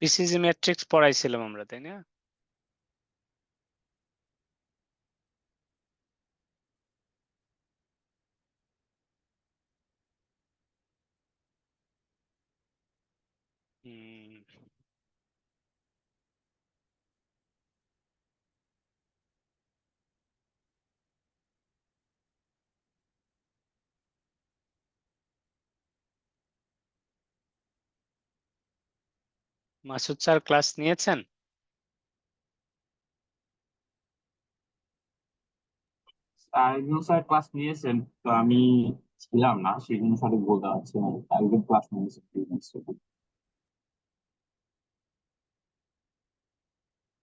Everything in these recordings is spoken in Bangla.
পিসিজি ম্যাট্রিক্স পড়াইছিলাম আমরা, তাই না? মাসুদ স্যার ক্লাস নিয়েছেন? একজন স্যার ক্লাস নিয়েছেন, তো আমি ছিলাম না, সেই জন্য সঠিক বলতে পারছি না। একজন ক্লাস নিয়েছেন।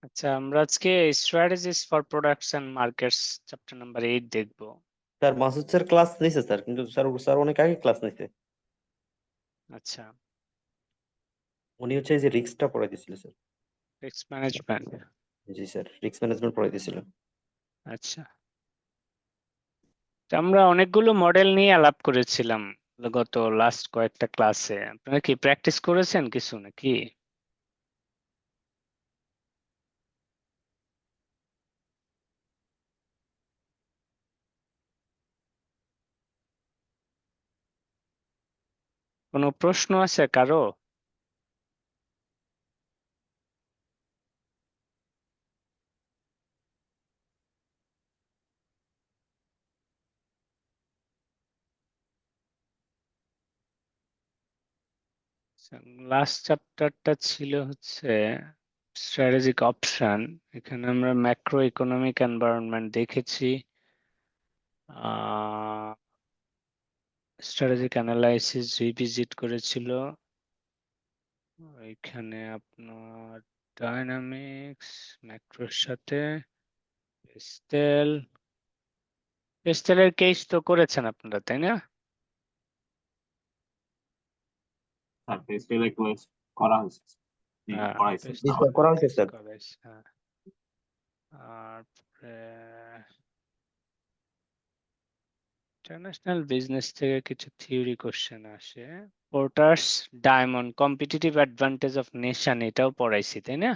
আচ্ছা, আমরা আজকে strategies for products and markets chapter number 8 দেখব। স্যার মাসুদ স্যার ক্লাস নিছে স্যার, কিন্তু স্যার স্যার অনেক আগে ক্লাস নিছে। আচ্ছা, উনি হচ্ছে এই যে রিস্কটা পড়াই দিছিল স্যার। Risk management. জি স্যার, রিস্ক ম্যানেজমেন্ট পড়াই দিছিল। আচ্ছা, তো আমরা অনেকগুলো মডেল নিয়ে আলাপ করেছিলাম গত লাস্ট কয়েকটা ক্লাসে। আপনারা কি প্র্যাকটিস করেছেন কিছু নাকি? কোনো প্রশ্ন আছে কারো? লাস্ট চ্যাপ্টারটা ছিল হচ্ছে স্ট্র্যাটেজিক অপশন। এখানে আমরা ম্যাক্রো ইকোনমিক এনভায়রনমেন্ট দেখেছি, স্ট্র্যাটেজিক অ্যানালাইসিস রিভিজিট করেছিল। এখানে আপনার ডায়নামিক্স ম্যাক্রোর সাথে পেস্টেল, পেস্টেলের কেস তো করেছেন আপনারা, তাই না? স্যার টেস্টের ক্লাস করা হয়েছে। জি, হ্যাঁ, করাইছেন। জি পেস্টেল স্যার করা হয়েছে স্যার। করাইছে, হ্যাঁ। আর ইন্টারন্যাশনাল বিজনেস থেকে কিছু থিওরি কোশ্চেন আসে। পোর্টার্স diamond competitive advantage of nation, এটাও পড়াইছি, তাই না?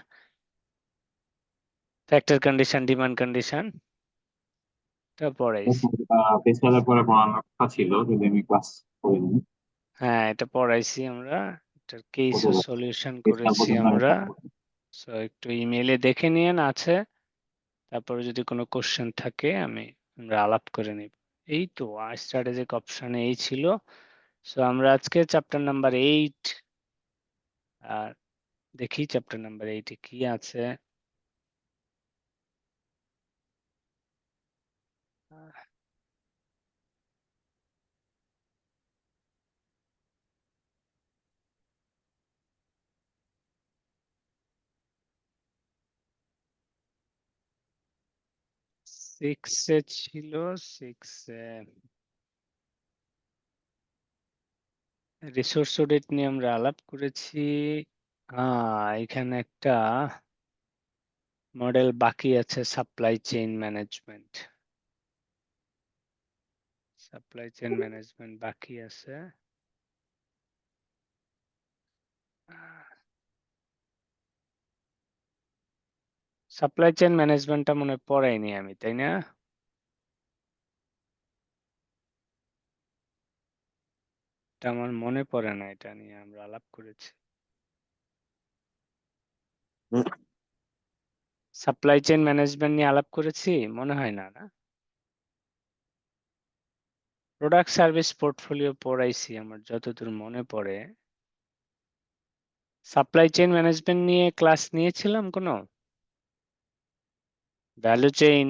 ফ্যাক্টর কন্ডিশন, ডিমান্ড কন্ডিশন, এটা পড়াইছি। টেস্টের পরে পড়ানোর কথা ছিল, কিন্তু আমি ক্লাস করিনি। হ্যাঁ, এটা পড়াইছি আমরা, এটার কেস ও সলিউশন টেস্টার করেছি পর্যন্ত আমি আমরা। পাবো। সো একটু ইমেইলে দেখে নিয়েন আছে, তারপরে যদি কোনো কোশ্চেন থাকে আমরা আলাপ করে নিব। এই তো স্ট্র্যাটেজিক অপশনে এই ছিল। সো আমরা আজকে চ্যাপ্টার নাম্বার 8 আর দেখি চ্যাপ্টার নাম্বার 8 এ কি আছে। সিক্সে ছিল, সিক্সে রিসোর্স অডিট নিয়ে আমরা আলাপ করেছি। এখানে একটা মডেল বাকি আছে, supply chain management. Supply chain management বাকি আছে। সাপ্লাই চেইন ম্যানেজমেন্টটা মনে হয় পড়াইনি আমি, তাই না? এটা আমার মনে পড়ে না, এটা নিয়ে আমরা আলাপ করেছি। সাপ্লাই চেইন ম্যানেজমেন্ট নিয়ে আলাপ করেছি মনে হয় না, না? প্রোডাক্ট সার্ভিস পোর্টফোলিও পড়াইছি আমার যতদূর মনে পড়ে। সাপ্লাই চেইন ম্যানেজমেন্ট নিয়ে ক্লাস নিয়েছিলাম কোনো? ভ্যালু চেইন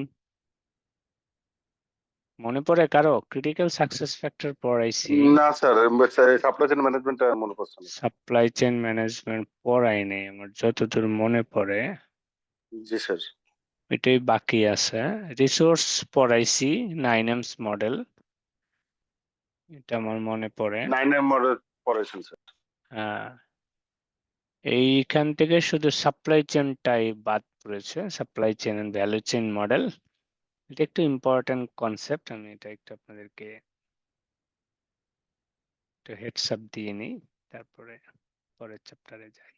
মনে পড়ে কারো? ক্রিটিক্যাল সাকসেস ফ্যাক্টর পড়াইছি। না স্যার, সাপ্লাই চেইন ম্যানেজমেন্টটা মনে পড়ছে না। সাপ্লাই চেইন ম্যানেজমেন্ট পড়াই নেই আমার যতদূর মনে পড়ে। জি স্যার। এটাই বাকি আছে। রিসোর্স পড়াইছি, 9Ms মডেল, এটা আমার মনে পড়ে। 9M model পড়াইছেন sir. হ্যাঁ, এইখান থেকে শুধু সাপ্লাই চেইনটাই বাদ পড়েছে, supply chain and value chain model. এটা একটু ইম্পর্টেন্ট কনসেপ্ট, আমি এটা একটু আপনাদেরকে একটু হেডস আপ দিয়ে নিই, তারপরে পরের চ্যাপ্টারে যাই।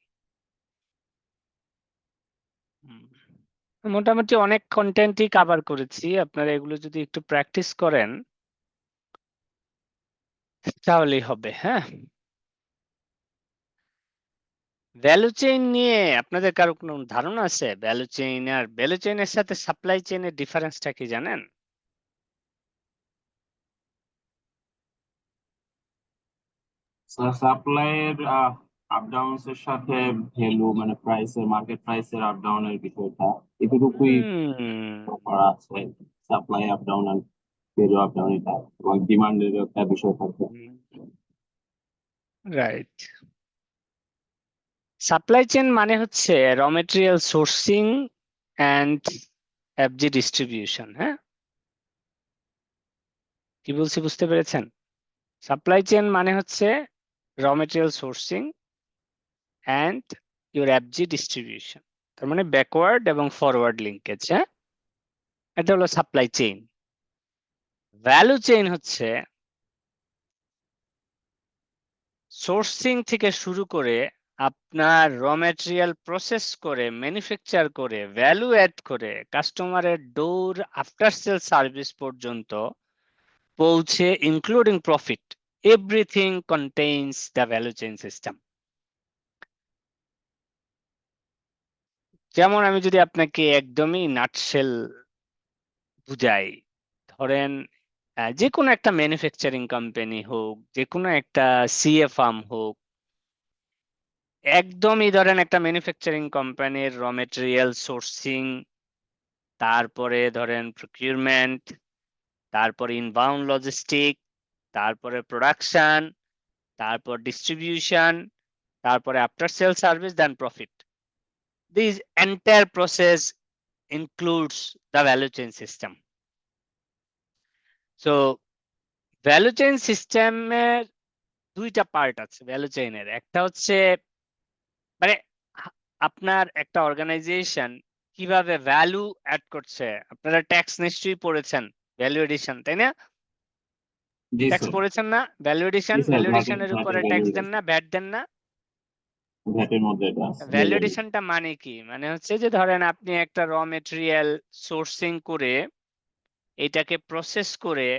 মোটামুটি অনেক কন্টেন্টই কভার করেছি, আপনারা এগুলো যদি একটু প্র্যাকটিস করেন তাহলেই হবে। হ্যাঁ, ভ্যালু চেইন নিয়ে আপনাদের কারো কোনো ধারণা আছে? ভ্যালু চেইন আর ভ্যালু চেইনের সাথে সাপ্লাই চেইনের ডিফারেন্সটা কি জানেন? সাপ্লাইয়ের আপ ডাউনস এর সাথে ভ্যালু মানে প্রাইসের মার্কেট প্রাইসের আপ ডাউন এর বিষয়টা এটুকুই করা আছে। সাপ্লাই আপ ডাউন আর ভ্যালু আপ ডাউন এটা এবং ডিমান্ডের একটা বিষয় থাকবে। রাইট। সাপ্লাই চেইন মানে হচ্ছে র material sourcing and FG distribution. হ্যাঁ, কি বলছি বুঝতে পেরেছেন? সাপ্লাই চেইন মানে হচ্ছে র material sourcing and your FG distribution, তার মানে ব্যাকওয়ার্ড এবং ফরওয়ার্ড লিঙ্কেজ। হ্যাঁ, এটা হলো সাপ্লাই চেইন। ভ্যালু চেইন হচ্ছে সোর্সিং থেকে শুরু করে আপনার র ম্যাটেরিয়াল প্রসেস করে ম্যানুফ্যাকচার করে ভ্যালু অ্যাড করে কাস্টমারের ডোর আফটার সেল সার্ভিস পর্যন্ত পৌঁছে including profit, everything contains the value chain system. যেমন আমি যদি আপনাকে একদমই নাটশেল বুঝাই, ধরেন যে কোনো একটা ম্যানুফ্যাকচারিং কোম্পানি হোক, যে কোনো একটা সিএ ফার্ম হোক, একদমই ধরেন একটা ম্যানুফ্যাকচারিং কোম্পানির র মেটেরিয়াল সোর্সিং, তারপরে ধরেন প্রকিউরমেন্ট, তারপরে ইনবাউন্ড লজিস্টিক, তারপরে প্রোডাকশন, তারপর ডিস্ট্রিবিউশন, তারপরে after sale service, then profit. This entire process includes the value chain system. So value chain সিস্টেমের দুইটা পার্ট আছে ভ্যালু চেইনের। একটা হচ্ছে মানে আপনার একটা অর্গানাইজেশন কিভাবে ভ্যালু অ্যাড করছে। আপনারা ট্যাক্স নিশ্চয়ই পড়েছেন, ভ্যালু এডিশন, তাই না? জি ট্যাক্স স্যার। পড়েছেন না? ভ্যালু এডিশন, জি স্যার, ভ্যালু ভ্যাটের এডিশনের ভ্যাটের উপরে ভ্যালু ট্যাক্স দেন না, ভ্যাট দেন না? ভ্যাটের মধ্যে এটা আছে ভ্যালু ভ্যালু। এডিশনটা মানে কি? মানে হচ্ছে যে ধরেন আপনি একটা র মেটেরিয়াল সোর্সিং করে এটাকে প্রসেস করে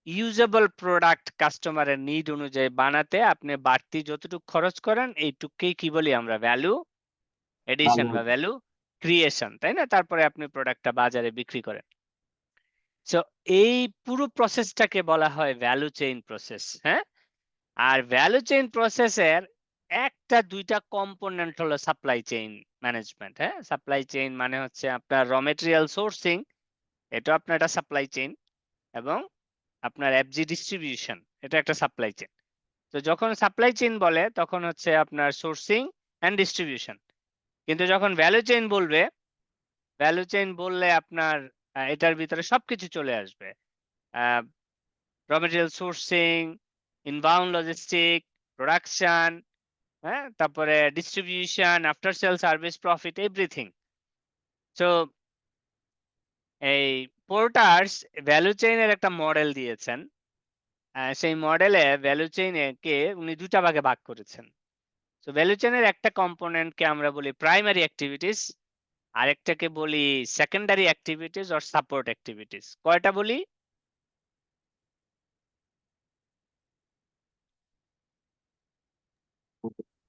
ইউজেবল প্রোডাক্ট কাস্টমারের নিড অনুযায়ী বানাতে আপনি বাড়তি যতটুকু খরচ করেন এইটুকুই কি বলি আমরা ভ্যালু এডিশন বা ভ্যালু ক্রিয়েশন, তাই না? তারপরে আপনি প্রোডাক্টটা বাজারে বিক্রি করেন। সো এই পুরো প্রসেসটাকে বলা হয় ভ্যালু চেইন প্রসেস। হ্যাঁ, আর ভ্যালু চেইন প্রসেসের একটা দুইটা কম্পোনেন্ট হলো সাপ্লাই চেইন ম্যানেজমেন্ট। হ্যাঁ, সাপ্লাই চেইন মানে হচ্ছে আপনার র মেটেরিয়াল সোর্সিং, এটা আপনার একটা সাপ্লাই চেইন, এবং আপনার এফজি ডিস্ট্রিবিউশন, এটা একটা সাপ্লাই চেইন। তো যখন সাপ্লাই চেইন বলে তখন হচ্ছে আপনার সোর্সিং এন্ড ডিস্ট্রিবিউশন, কিন্তু যখন ভ্যালু চেইন বলবে, ভ্যালু চেইন বললে আপনার এটার ভিতরে সবকিছু চলে আসবে। র material sourcing, inbound logistic, production, হ্যাঁ, তারপরে distribution, after sale service, profit, everything. So এই পোর্টার্স ভ্যালু চেইনের একটা মডেল দিয়েছেন। সেই মডেলে ভ্যালু চেইনে কে উনি দুটা ভাগে ভাগ করেছেন। তো ভ্যালু চেইনের একটা কম্পোনেন্টকে আমরা বলি প্রাইমারি অ্যাক্টিভিটিস, আরেকটাকে বলি secondary activities or support activities. কয়টা বলি?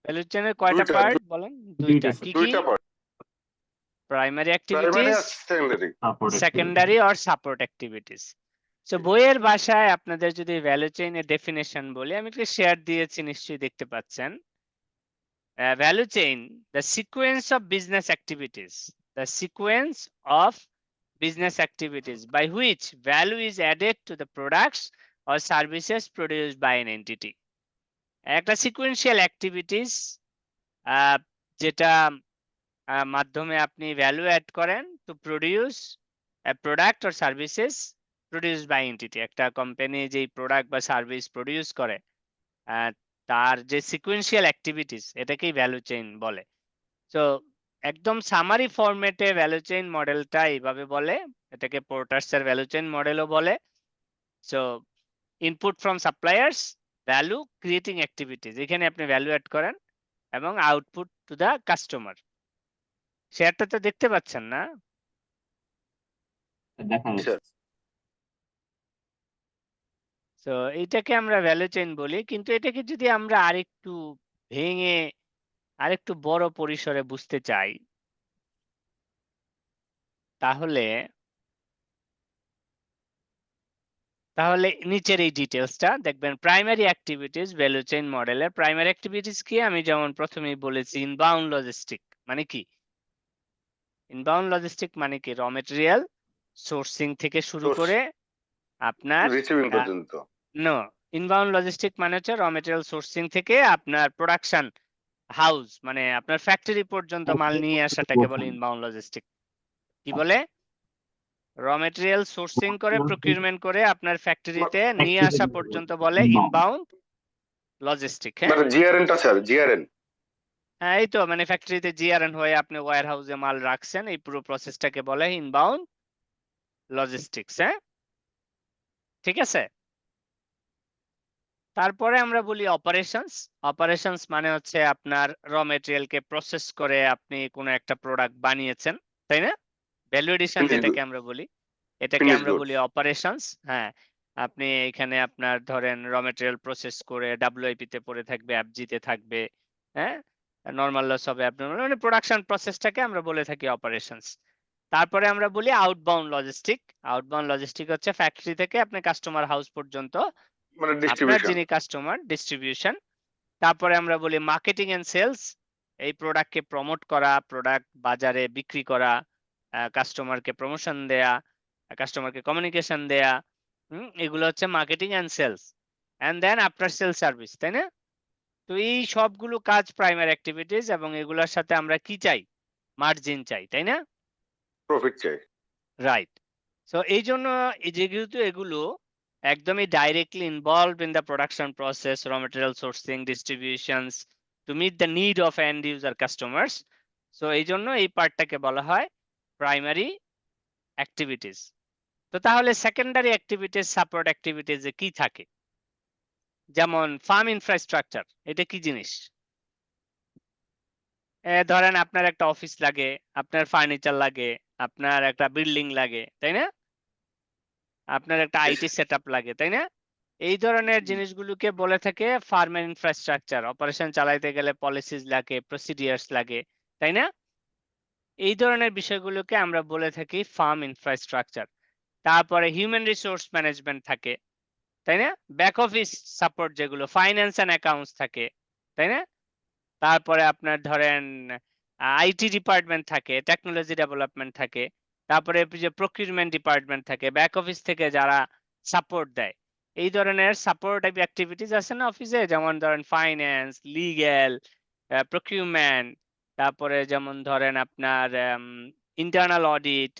ভ্যালু চেইনের কয়টা দুইটা পার্ট বলেন? দুইটা। দুইটা কি কি? দুইটা পার্ট, প্রাইমারি প্রাইমারি অ্যাক্টিভিটিস, আর secondary. Support secondary or support activities. So বইয়ের ভাষায় আপনাদের যদি ভ্যালু চেইনের ডেফিনেশন বলি, আমি একটু শেয়ার দিয়েছি, নিশ্চয়ই দেখতে পাচ্ছেন। Value chain, the sequence of business activities, the sequence of business activities by which value is added to the products or services produced by an entity. একটা সিকুয়েন্সিয়াল অ্যাক্টিভিটিস যেটা মাধ্যমে আপনি ভ্যালু অ্যাড করেন to produce product or services produce by entity. একটা কোম্পানি যেই প্রোডাক্ট বা সার্ভিস প্রডিউস করে তার যে সিকুয়েন্সিয়াল অ্যাক্টিভিটিস, এটাকেই ভ্যালু চেইন বলে। তো একদম সামারি ফরম্যাটে ভ্যালু চেইন মডেলটা এইভাবে বলে, এটাকে পোর্টার্সের ভ্যালু চেইন মডেলও বলে। So input from suppliers, value creating activities, এখানে আপনি ভ্যালু অ্যাড করেন, এবং আউটপুট টু দা কাস্টমার। শেয়ারটা তো দেখতে পাচ্ছেন না? দেখা জি স্যার। যাচ্ছে। তো এইটাকে আমরা ভ্যালু চেইন বলি, কিন্তু এটাকে যদি আমরা আরেকটু ভেঙে আরেকটু বড় পরিসরে বুঝতে চাই, তাহলে নিচের এই ডিটেলসটা দেখবেন। প্রাইমারি অ্যাক্টিভিটিস ভ্যালু চেইন মডেলের প্রাইমারি অ্যাক্টিভিটিস কি? আমি যেমন প্রথমেই বলেছি, ইনবাউন্ড লজিস্টিক মানে কি? ইনবাউন্ড লজিস্টিক মানে কি? র মেটেরিয়াল সোর্সিং থেকে শুরু সোর্স করে আপনার রিসিভিং পর্যন্ত। নো, ইনবাউন্ড লজিস্টিক মানে হচ্ছে র মেটেরিয়াল সোর্সিং থেকে আপনার প্রোডাকশন হাউস মানে আপনার ফ্যাক্টরি পর্যন্ত মাল নিয়ে আসাটাকে বলে ইনবাউন্ড লজিস্টিক। কি বলে? র মেটেরিয়াল সোর্সিং করে প্রকিউরমেন্ট করে আপনার ফ্যাক্টরিতে নিয়ে আসা পর্যন্ত বলে ইনবাউন্ড লজিস্টিক। হ্যাঁ, মানে জিআরএনটা স্যার, জিআরএন। হ্যাঁ, এই তো মানে ফ্যাক্টরিতে জিআরএন হয়ে আপনি ওয়্যার হাউসে মাল রাখছেন, এই পুরো প্রসেসটাকে বলে ইনবাউন্ড লজিস্টিক্স। হ্যাঁ, ঠিক আছে। তারপরে আমরা বলি অপারেশনস। অপারেশনস মানে হচ্ছে আপনার র মেটেরিয়ালকে প্রসেস করে আপনি কোনো একটা প্রোডাক্ট বানিয়েছেন, তাই না? ভ্যালু এডিশন যেটাকে আমরা বলি, এটাকে ফিনিশ আমরা গুডস। বলি অপারেশনস। হ্যাঁ, আপনি এখানে আপনার ধরেন র মেটেরিয়াল প্রসেস করে ডাব্লিউআইপি তে পড়ে থাকবে, এফজি তে থাকবে, হ্যাঁ, নরমাল লস হবে আপনার, মানে প্রোডাকশন প্রসেসটাকে আমরা বলে থাকি অপারেশনস। তারপরে আমরা বলি আউটবাউন্ড লজিস্টিক। আউটবাউন্ড লজিস্টিক হচ্ছে ফ্যাক্টরি থেকে আপনি কাস্টমার হাউস পর্যন্ত মানে আপনার ডিস্ট্রিবিউশন। যিনি কাস্টমার, ডিস্ট্রিবিউশন। তারপরে আমরা বলি মার্কেটিং এন্ড সেলস, এই প্রোডাক্টকে প্রমোট করা, প্রোডাক্ট বাজারে বিক্রি করা, কাস্টমারকে প্রমোশন দেয়া, কাস্টমারকে কমিউনিকেশন দেয়া, এগুলো হচ্ছে marketing and sales. And then after sale service, তাই না? তো এই সবগুলো কাজ প্রাইমারি অ্যাক্টিভিটিস, এবং এগুলোর সাথে আমরা কি চাই? মার্জিন চাই, তাই না? প্রফিট চাই। রাইট। সো এই জন্য এই যেহেতু এগুলো একদমই directly involved in the production process, raw material sourcing, distributions to meet the need of end user customers, so এই জন্য এই পার্টটাকে বলা হয় প্রাইমারি অ্যাক্টিভিটিস। তো তাহলে সেকেন্ডারি অ্যাক্টিভিটিস, সাপোর্ট অ্যাক্টিভিটিস এ কি থাকে? যেমন ফার্ম ইনফ্রাস্ট্রাকচার, এটা কি জিনিস? ধরেন আপনার একটা অফিস লাগে, আপনার ফার্নিচার লাগে, আপনার একটা বিল্ডিং লাগে, তাই না? আপনার একটা আইটি সেটআপ লাগে, তাই না? এই ধরনের জিনিসগুলোকে বলে থাকে ফার্মের ইনফ্রাস্ট্রাকচার। অপারেশন চালাইতে গেলে পলিসিস লাগে, প্রসিডিয়ার্স লাগে, তাই না? এই ধরনের বিষয়গুলোকে আমরা বলে থাকি ফার্ম ইনফ্রাস্ট্রাকচার। তারপরে হিউম্যান রিসোর্স ম্যানেজমেন্ট থাকে, তাই না? ব্যাক অফিস সাপোর্ট যেগুলো, ফাইন্যান্স এন্ড অ্যাকাউন্টস থাকে, তাই না? তারপরে আপনার ধরেন আইটি ডিপার্টমেন্ট থাকে, টেকনোলজি ডেভেলপমেন্ট থাকে, তারপরে যে প্রকিউরমেন্ট ডিপার্টমেন্ট থাকে, ব্যাক অফিস থেকে যারা সাপোর্ট দেয়। এই ধরনের সাপোর্ট অ্যাক্টিভিটিস আছে না অফিসে, যেমন ধরেন ফাইন্যান্স, লিগ্যাল, প্রকিউরমেন্ট, তারপরে যেমন ধরেন আপনার ইন্টারনাল অডিট,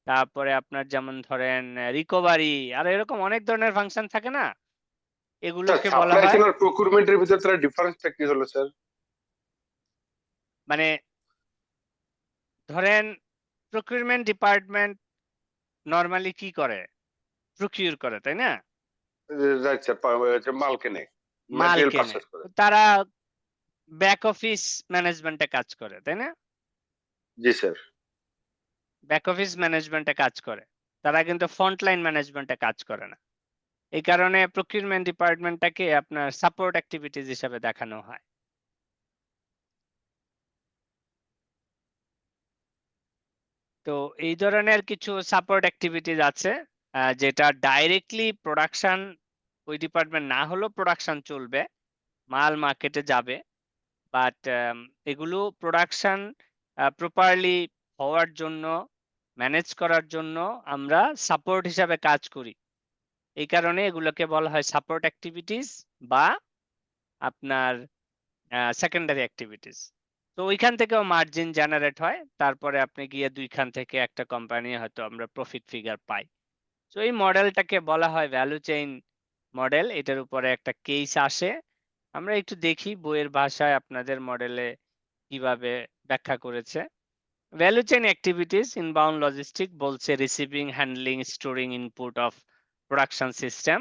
তারপরে আপনার যেমন ধরেন রিকভারি, আর এরকম অনেক ধরনের ফাংশন থাকে না, স্যার, এগুলোকে বলা সাপ্লাই হয় চেইন আর প্রকিউরমেন্টের ভিতরে তার ডিফারেন্সটা কি হলো স্যার? মানে ধরেন প্রকিউরমেন্ট ডিপার্টমেন্ট নরমালি কি করে? প্রকিউর করে, তাই না? রাইট স্যার, মাল কেনে, মাল ম্যাটেরিয়াল কেনে। পারচেজ করে। তারা ব্যাক অফিস ম্যানেজমেন্টে কাজ করে, তাই না? জি স্যার। ব্যাক অফিস ম্যানেজমেন্টে কাজ করে, তারা কিন্তু ফ্রন্ট লাইন ম্যানেজমেন্টে কাজ করে না। এই কারণে প্রকিউরমেন্ট ডিপার্টমেন্টটাকে আপনার সাপোর্ট অ্যাক্টিভিটিস হিসাবে দেখানো হয়। তো এই ধরনের কিছু সাপোর্ট অ্যাক্টিভিটিস আছে, যেটা ডাইরেক্টলি প্রোডাকশন, ওই ডিপার্টমেন্ট না হলেও প্রোডাকশন চলবে, মাল মার্কেটে যাবে, বাট এগুলো প্রোডাকশন প্রপারলি হওয়ার জন্য, ম্যানেজ করার জন্য আমরা সাপোর্ট হিসাবে কাজ করি। এই কারণে এগুলোকে বলা হয় সাপোর্ট অ্যাক্টিভিটিস বা আপনার সেকেন্ডারি অ্যাক্টিভিটিস। তো ওইখান থেকেও মার্জিন জেনারেট হয়, তারপরে আপনি গিয়ে দুইখান থেকে একটা কোম্পানি হয়তো আমরা প্রফিট ফিগার পাই। তো এই মডেলটাকে বলা হয় ভ্যালু চেইন মডেল। এটার উপরে একটা কেস আসে, আমরা একটু দেখি বইয়ের ভাষায় আপনাদের মডেলে কিভাবে ব্যাখ্যা করেছে। Value chain activities inbound logistic বলছে receiving, handling, storing input of production system,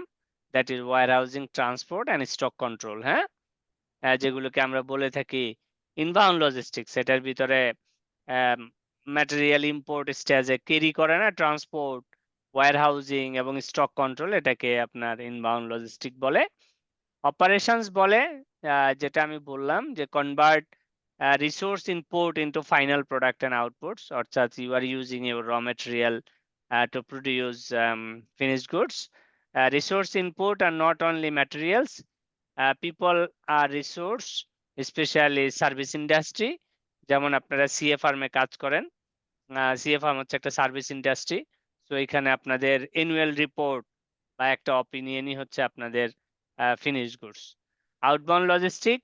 that is warehousing, transport and stock control. হ্যাঁ, যেগুলোকে আমরা বলে থাকি ইনবাউন্ড লজিস্টিক্স। এটার ভিতরে ম্যাটেরিয়াল ইম্পোর্ট স্টেজে ক্যারি করে না, ট্রান্সপোর্ট, ওয়্যারহাউজিং এবং স্টক কন্ট্রোল, এটাকে আপনার ইনবাউন্ড লজিস্টিক বলে। অপারেশনস বলে যেটা আমি বললাম যে convert resource input into final product and outputs, অর্থাৎ you are using your raw material to produce finished goods. Resource input are not only materials, people are resource, especially service industry. যেমন আপনারা সিএ ফার্মে কাজ করেন, সিএ ফার্ম হচ্ছে একটা সার্ভিস ইন্ডাস্ট্রি। তো এখানে আপনাদের অ্যানুয়াল রিপোর্ট বা একটা অপিনিয়নই হচ্ছে আপনাদের finished goods. Outbound logistic,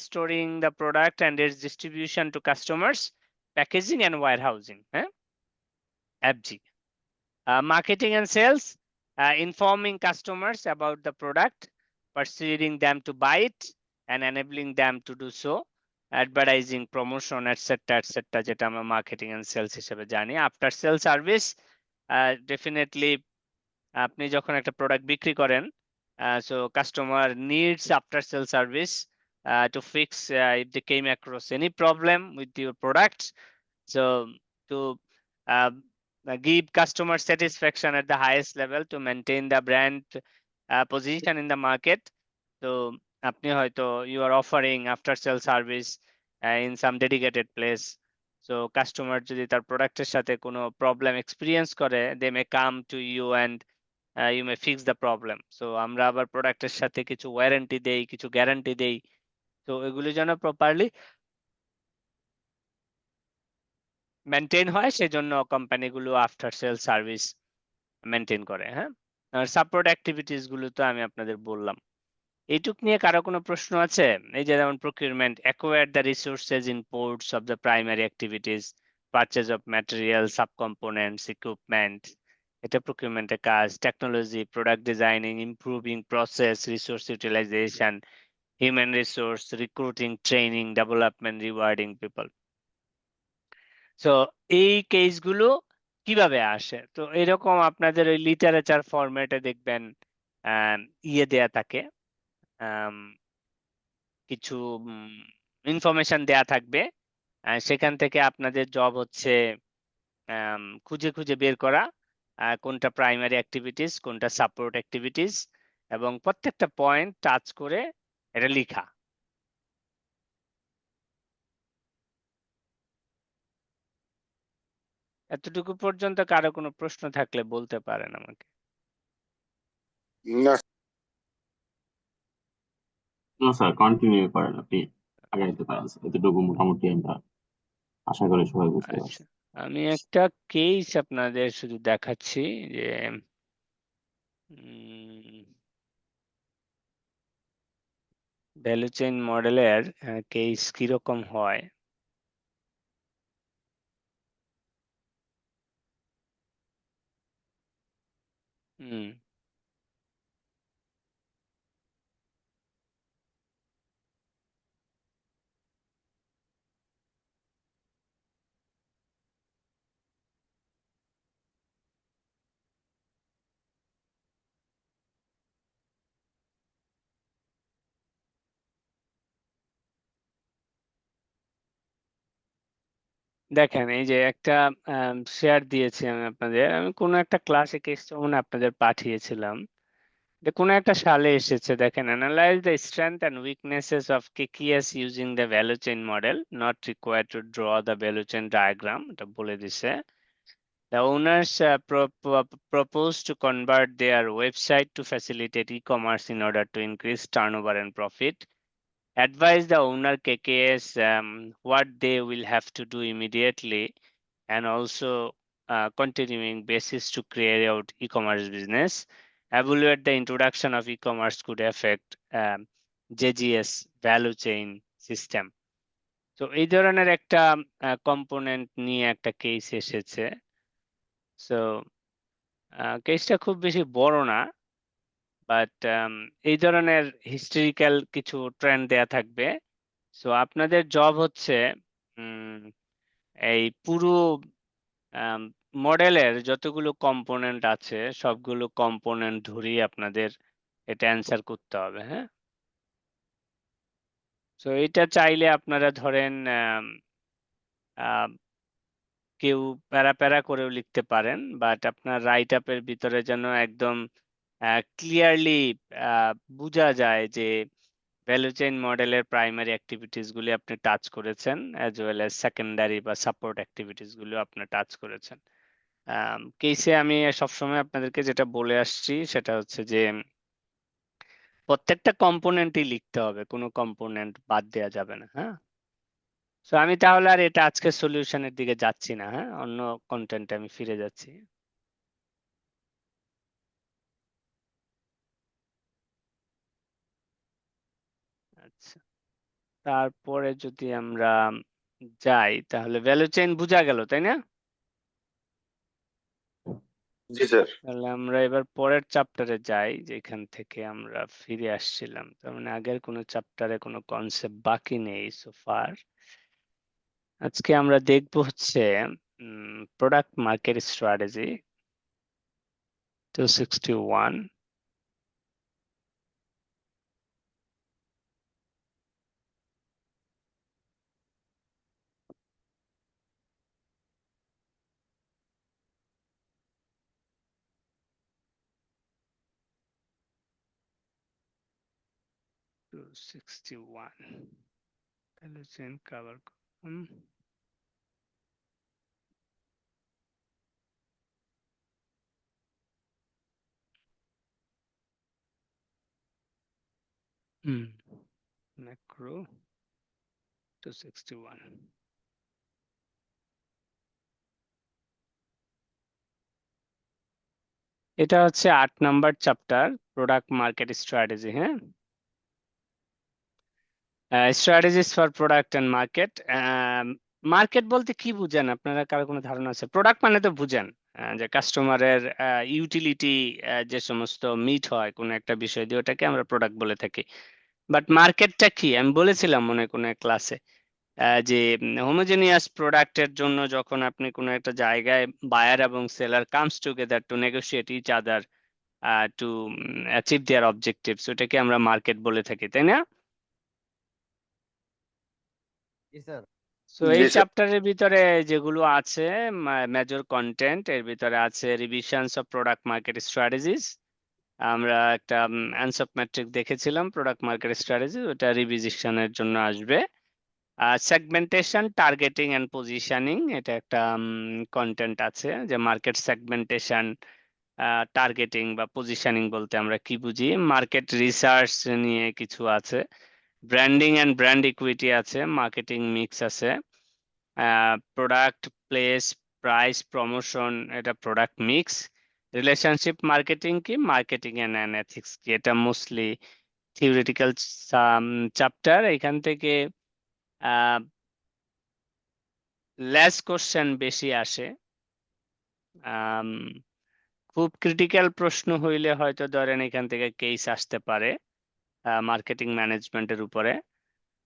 storing the product and its distribution to customers, packaging and warehousing, হ্যাঁ, FG. Marketing and sales, informing customers about the product, persuading them to buy it and enabling them to do so. Advertising, promotion, etc. etc. যেটা আমরা মার্কেটিং এন্ড সেলস হিসেবে জানি। আফটার সেল সার্ভিস, ডেফিনেটলি আপনি যখন একটা প্রোডাক্ট বিক্রি করেন, so customer needs after sale service to fix if they came across any problem with your product. So to uh, give customer satisfaction at the highest level to maintain the brand position in the market. So আপনি হয়তো you are offering after sale service in some dedicated place. So customer যদি তার প্রোডাক্টের সাথে কোনো প্রবলেম এক্সপিরিয়েন্স করে, they may come to you and you may fix the problem. So আমরা আবার প্রোডাক্টের সাথে কিছু ওয়ারেন্টি দেই, কিছু গ্যারান্টি দেই। তো এগুলি যেন প্রপারলি মেনটেন হয়, সেজন্য কোম্পানিগুলো আফটার সেল সার্ভিস মেনটেন করে। হ্যাঁ, আর সাপোর্ট অ্যাক্টিভিটিস গুলো তো আমি আপনাদের বললাম। এইটুক নিয়ে কারো কোনো প্রশ্ন আছে? এই যে যেমন procurement, acquire the resources inputs of the primary activities, purchase of material, sub components, equipment, এটা প্রকিউরমেন্টের কাজ। Technology, product designing, improving process, resource utilization, human resource, recruiting, training, development, rewarding people. So এই কেসগুলো কিভাবে আসে? তো এরকম আপনাদের ওই লিটারেচার ফরম্যাটে দেখবেন ইয়ে দেয়া থাকে, কিছু ইনফরমেশন দেয়া থাকবে। সেখান থেকে আপনাদের জব হচ্ছে খুঁজে খুঁজে বের করা কোনটা প্রাইমারি অ্যাক্টিভিটিস, কোনটা সাপোর্ট অ্যাক্টিভিটিস, এবং প্রত্যেকটা পয়েন্ট টাচ করে এটা লেখা। এতটুকু পর্যন্ত কারো কোনো প্রশ্ন থাকলে বলতে পারেন আমাকে। না না স্যার, কন্টিনিউ করেন, আপনি আগাইতে পারেন স্যার। এতটুকু মোটামুটি আমরা আশা করি সবাই বুঝতে পারছি। আচ্ছা, আমি একটা কেস আপনাদের শুধু দেখাচ্ছি যে ভ্যালু চেইন মডেলের কেস কিরকম হয়। দেখেন, এই যে একটা শেয়ার দিয়েছি আমি আপনাদের, আমি কোনো একটা ক্লাসে কেসটা মনে হয় আপনাদের পাঠিয়েছিলাম। যে কোনো একটা সালে এসেছে, দেখেন, analyse the strength and weaknesses of KKS using the value chain model, not required to draw the value chain diagram, এটা বলে দিছে। The owners propose to convert their website to facilitate e-commerce in order to increase turnover and profit. Advise the owner KKS what they will have to do immediately, and also continuing basis to create out e-commerce business. Evaluate the introduction of e-commerce could affect JGS value chain system. So এই ধরনের একটা কম্পোনেন্ট নিয়ে একটা কেস এসেছে। সো কেসটা খুব বেশি বড় না, বাট এই ধরনের হিস্টোরিক্যাল কিছু ট্রেন্ড দেয়া থাকবে। সো আপনাদের জব হচ্ছে এই পুরো মডেলের যতগুলো কম্পোনেন্ট আছে সবগুলো কম্পোনেন্ট ধরেই আপনাদের এটা অ্যান্সার করতে হবে। হ্যাঁ, সো এটা চাইলে আপনারা ধরেন কেউ প্যারা প্যারা করেও লিখতে পারেন, বাট আপনার রাইট আপের ভিতরে যেন একদম ক্লিয়ারলি বোঝা যায় যে ভ্যালু চেইন মডেলের প্রাইমারি অ্যাক্টিভিটিস গুলি আপনি টাচ করেছেন, অ্যাজ ওয়েল অ্যাজ সেকেন্ডারি বা সাপোর্ট অ্যাক্টিভিটিস গুলো আপনি টাচ করেছেন। কেসে আমি সবসময় আপনাদেরকে যেটা বলে আসছি সেটা হচ্ছে যে প্রত্যেকটা কম্পোনেন্টই লিখতে হবে, কোনো কম্পোনেন্ট বাদ দেওয়া যাবে না। হ্যাঁ, তো আমি তাহলে আর এটা আজকে সলিউশনের দিকে যাচ্ছি না, হ্যাঁ, অন্য কন্টেন্টে আমি ফিরে যাচ্ছি। আচ্ছা, তারপরে যদি আমরা যাই তাহলে ভ্যালু চেইন বোঝা গেল, তাই না? জি স্যার। তাহলে আমরা এবার পরের চ্যাপ্টারে যাই, যেখান থেকে আমরা ফিরে আসছিলাম। তার মানে আগের কোনো চ্যাপ্টারে কোনো কনসেপ্ট বাকি নেই সোফার। আজকে আমরা দেখব হচ্ছে প্রোডাক্ট মার্কেট স্ট্র্যাটেজি 261। তাহলে চেন কভার করুন। ম্যাক্রো 261। এটা হচ্ছে 8 number chapter, product market strategy. হ্যাঁ, strategies for product and market. Market বলতে কি বুঝেন আপনারা, কারো কোনো ধারণা আছে? প্রোডাক্ট মানে তো বুঝেন যে কাস্টমারের ইউটিলিটি যে সমস্ত মিট হয় কোনো একটা বিষয় দিয়ে, ওটাকে আমরা প্রোডাক্ট বলে থাকি। বাট মার্কেটটা কি আমি বলেছিলাম মনে হয় কোনো এক ক্লাসে, যে হোমোজেনিয়াস প্রোডাক্টের জন্য যখন আপনি কোনো একটা জায়গায় বায়ার এবং seller comes together to negotiate each other to achieve their objectives, ওটাকে আমরা মার্কেট বলে থাকি, তাই না? সো এই জি স্যার। চ্যাপ্টারের ভিতরে যেগুলো আছে মেজর কন্টেন্ট, এর ভিতরে আছে revisions of product market strategies. আমরা একটা অ্যানসপ ম্যাট্রিক দেখেছিলাম প্রোডাক্ট মার্কেট স্ট্র্যাটেজি, ওটা রিভিশনের জন্য আসবে। সেগমেন্টেশন, টার্গেটিং এন্ড পজিশনিং, এটা একটা কন্টেন্ট আছে, যে মার্কেট সেগমেন্টেশন, টার্গেটিং বা পজিশনিং বলতে আমরা কি বুঝি। মার্কেট রিসার্চ নিয়ে কিছু আছে, ব্র্যান্ডিং এন্ড ব্র্যান্ড ইকুইটি আছে, মার্কেটিং মিক্স আছে, প্রোডাক্ট প্লেস, প্রাইস, প্রমোশন, এটা প্রোডাক্ট মিক্স। রিলেশনশিপ মার্কেটিং কি, মার্কেটিং এন্ড এথিক্স কি, এটা মোস্টলি থিওরিটিক্যাল চ্যাপ্টার। এখান থেকে লেস কোশ্চেন বেশি আসে। খুব ক্রিটিক্যাল প্রশ্ন হইলে হয়তো ধরেন এখান থেকে কেস আসতে পারে মার্কেটিং ম্যানেজমেন্টের উপরে।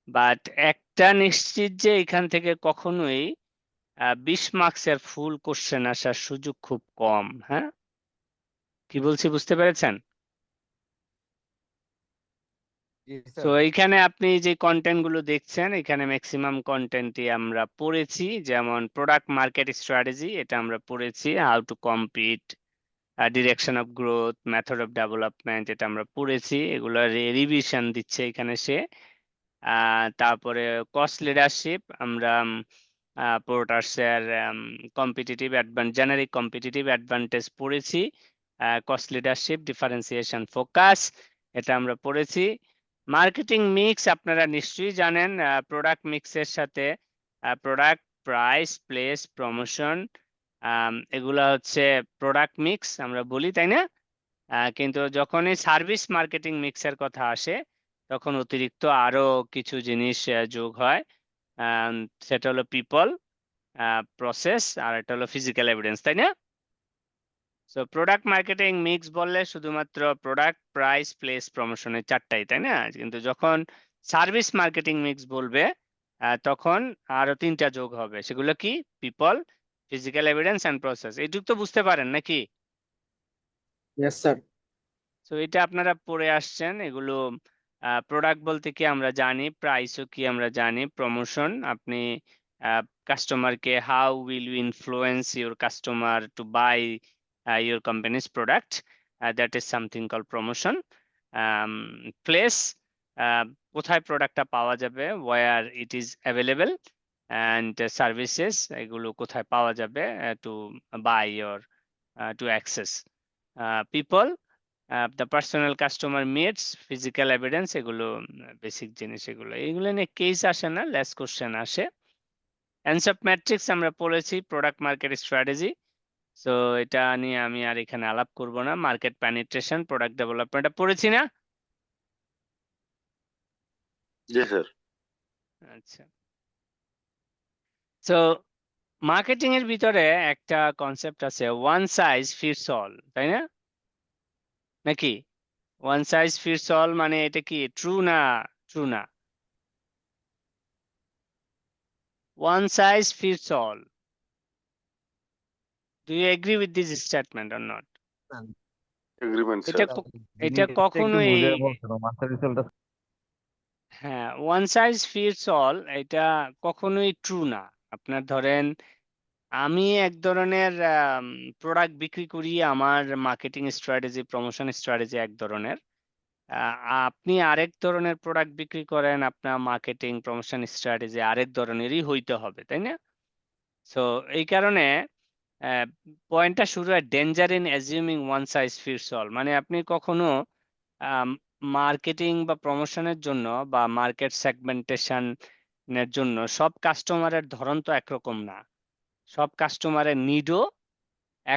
বাট একটা নিশ্চিত যে এখান থেকে কখনোই 20 মার্কসের ফুল কোশ্চেন আসার সুযোগ খুব কম। হ্যাঁ, কি বলছি বুঝতে পেরেছেন? তো এইখানে আপনি যে কন্টেন্ট গুলো দেখছেন, এখানে ম্যাক্সিমাম কন্টেন্টই আমরা পড়েছি। যেমন প্রোডাক্ট মার্কেট স্ট্র্যাটেজি, এটা আমরা পড়েছি। How to compete, direction of growth, method of development, এটা আমরা পড়েছি। এগুলো রিভিশন দিচ্ছে এখানে সে। তারপরে কস্ট লিডারশিপ, আমরা পোর্টার্সের কম্পিটিটিভ জেনারিক কম্পিটিটিভ অ্যাডভান্টেজ পড়েছি। কস্ট লিডারশিপ, ডিফারেন্সিয়েশন, ফোকাস, এটা আমরা পড়েছি। মার্কেটিং মিক্স আপনারা নিশ্চয়ই জানেন, প্রোডাক্ট মিক্সের সাথে প্রোডাক্ট, প্রাইস, প্লেস, প্রমোশন, এগুলা হচ্ছে প্রোডাক্ট মিক্স আমরা বলি, তাই না? কিন্তু যখনই সার্ভিস মার্কেটিং মিক্সের কথা আসে তখন অতিরিক্ত আরো কিছু জিনিস যোগ হয়। সেটা হলো পিপল, প্রসেস, আর এটা হলো ফিজিক্যাল এভিডেন্স, তাই না? সো প্রোডাক্ট মার্কেটিং মিক্স বললে শুধুমাত্র প্রোডাক্ট, প্রাইস, প্লেস, প্রমোশনের চারটাই, তাই না? কিন্তু যখন সার্ভিস মার্কেটিং মিক্স বলবে তখন আরো 3টা যোগ হবে। সেগুলো কি? People, physical evidence and process. এইটুকু তো বুঝতে পারেন নাকি? Yes sir. তো এটা আপনারা পড়ে আসছেন। এগুলো প্রোডাক্ট বলতে কি আমরা জানি, প্রাইসও কি আমরা জানি, প্রমোশন আপনি কাস্টমারকে how will you influence your customer to buy your company's product, that is something called promotion. Place, কোথায় প্রোডাক্টটা পাওয়া যাবে, where it is available, and services, এগুলো কোথায় পাওয়া যাবে to buy or to access. People, the personal customer meets, physical evidence, এগুলো বেসিক জিনিস, এগুলো নিয়ে কেস আসে না, লেস কোশ্চেন আসে। অ্যানসার ম্যাট্রিক্স আমরা পড়েছি, প্রোডাক্ট মার্কেট স্ট্র্যাটেজি, সো এটা নিয়ে আমি আর এখানে আলাপ করব না। মার্কেট পেনিট্রেশন, প্রোডাক্ট ডেভেলপমেন্টটা পড়েছি না? জি স্যার। আচ্ছা, সো মার্কেটিং এর ভিতরে একটা কনসেপ্ট আছে, ওয়ান সাইজ ফিটস অল, তাই না? নাকি ওয়ান সাইজ ফিটস অল মানে এটা কি ট্রু না? ট্রু না, one size fits all. Do you agree with this statement or not? Agreement এটা স্যার। এটা কখনোই, হ্যাঁ, ওয়ান সাইজ ফিটস অল এটা কখনোই ট্রু না। আপনার ধরেন আমি এক ধরনের প্রোডাক্ট বিক্রি করি, আমার মার্কেটিং স্ট্র্যাটেজি, প্রমোশন স্ট্র্যাটেজি এক ধরনের, আপনি আরেক ধরনের প্রোডাক্ট বিক্রি করেন, আপনার মার্কেটিং প্রমোশন স্ট্র্যাটেজি আরেক ধরনেরই হইতে হবে, তাই না? সো এই কারণে পয়েন্টটা শুরু হয় danger in assuming one size fits all, মানে আপনি কখনো মার্কেটিং বা প্রমোশনের জন্য বা মার্কেট সেগমেন্টেশনের জন্য সব কাস্টমারের ধরন তো একরকম না, সব কাস্টমারের নিডও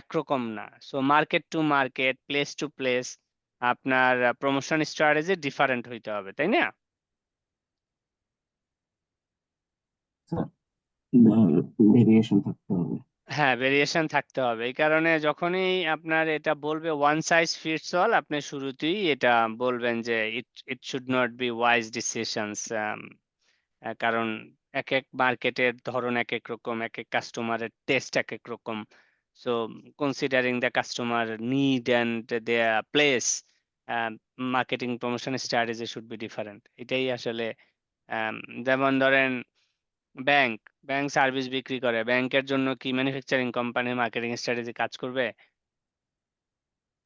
একরকম না। So market to market, place to place আপনার প্রমোশন স্ট্র্যাটেজি ডিফারেন্ট হইতে হবে, তাই না? ভেরিয়েশন থাকতে হবে। হ্যাঁ, ভেরিয়েশন থাকতে হবে। এই কারণে যখনই আপনার এটা বলবে ওয়ান সাইজ ফিটস অল, আপনি শুরুতেই এটা বলবেন যে it it should not be wise decisions, কারণ এক এক মার্কেটের ধরন এক এক রকম, এক এক কাস্টমারের টেস্ট এক এক রকম। So considering the customer need and their place, marketing promotion strategy should be different. এটাই আসলে যেমন ধরেন ব্যাংক, ব্যাংক সার্ভিস বিক্রি করে, ব্যাংকের জন্য কি ম্যানুফ্যাকচারিং কোম্পানির মার্কেটিং স্ট্র্যাটেজি কাজ করবে?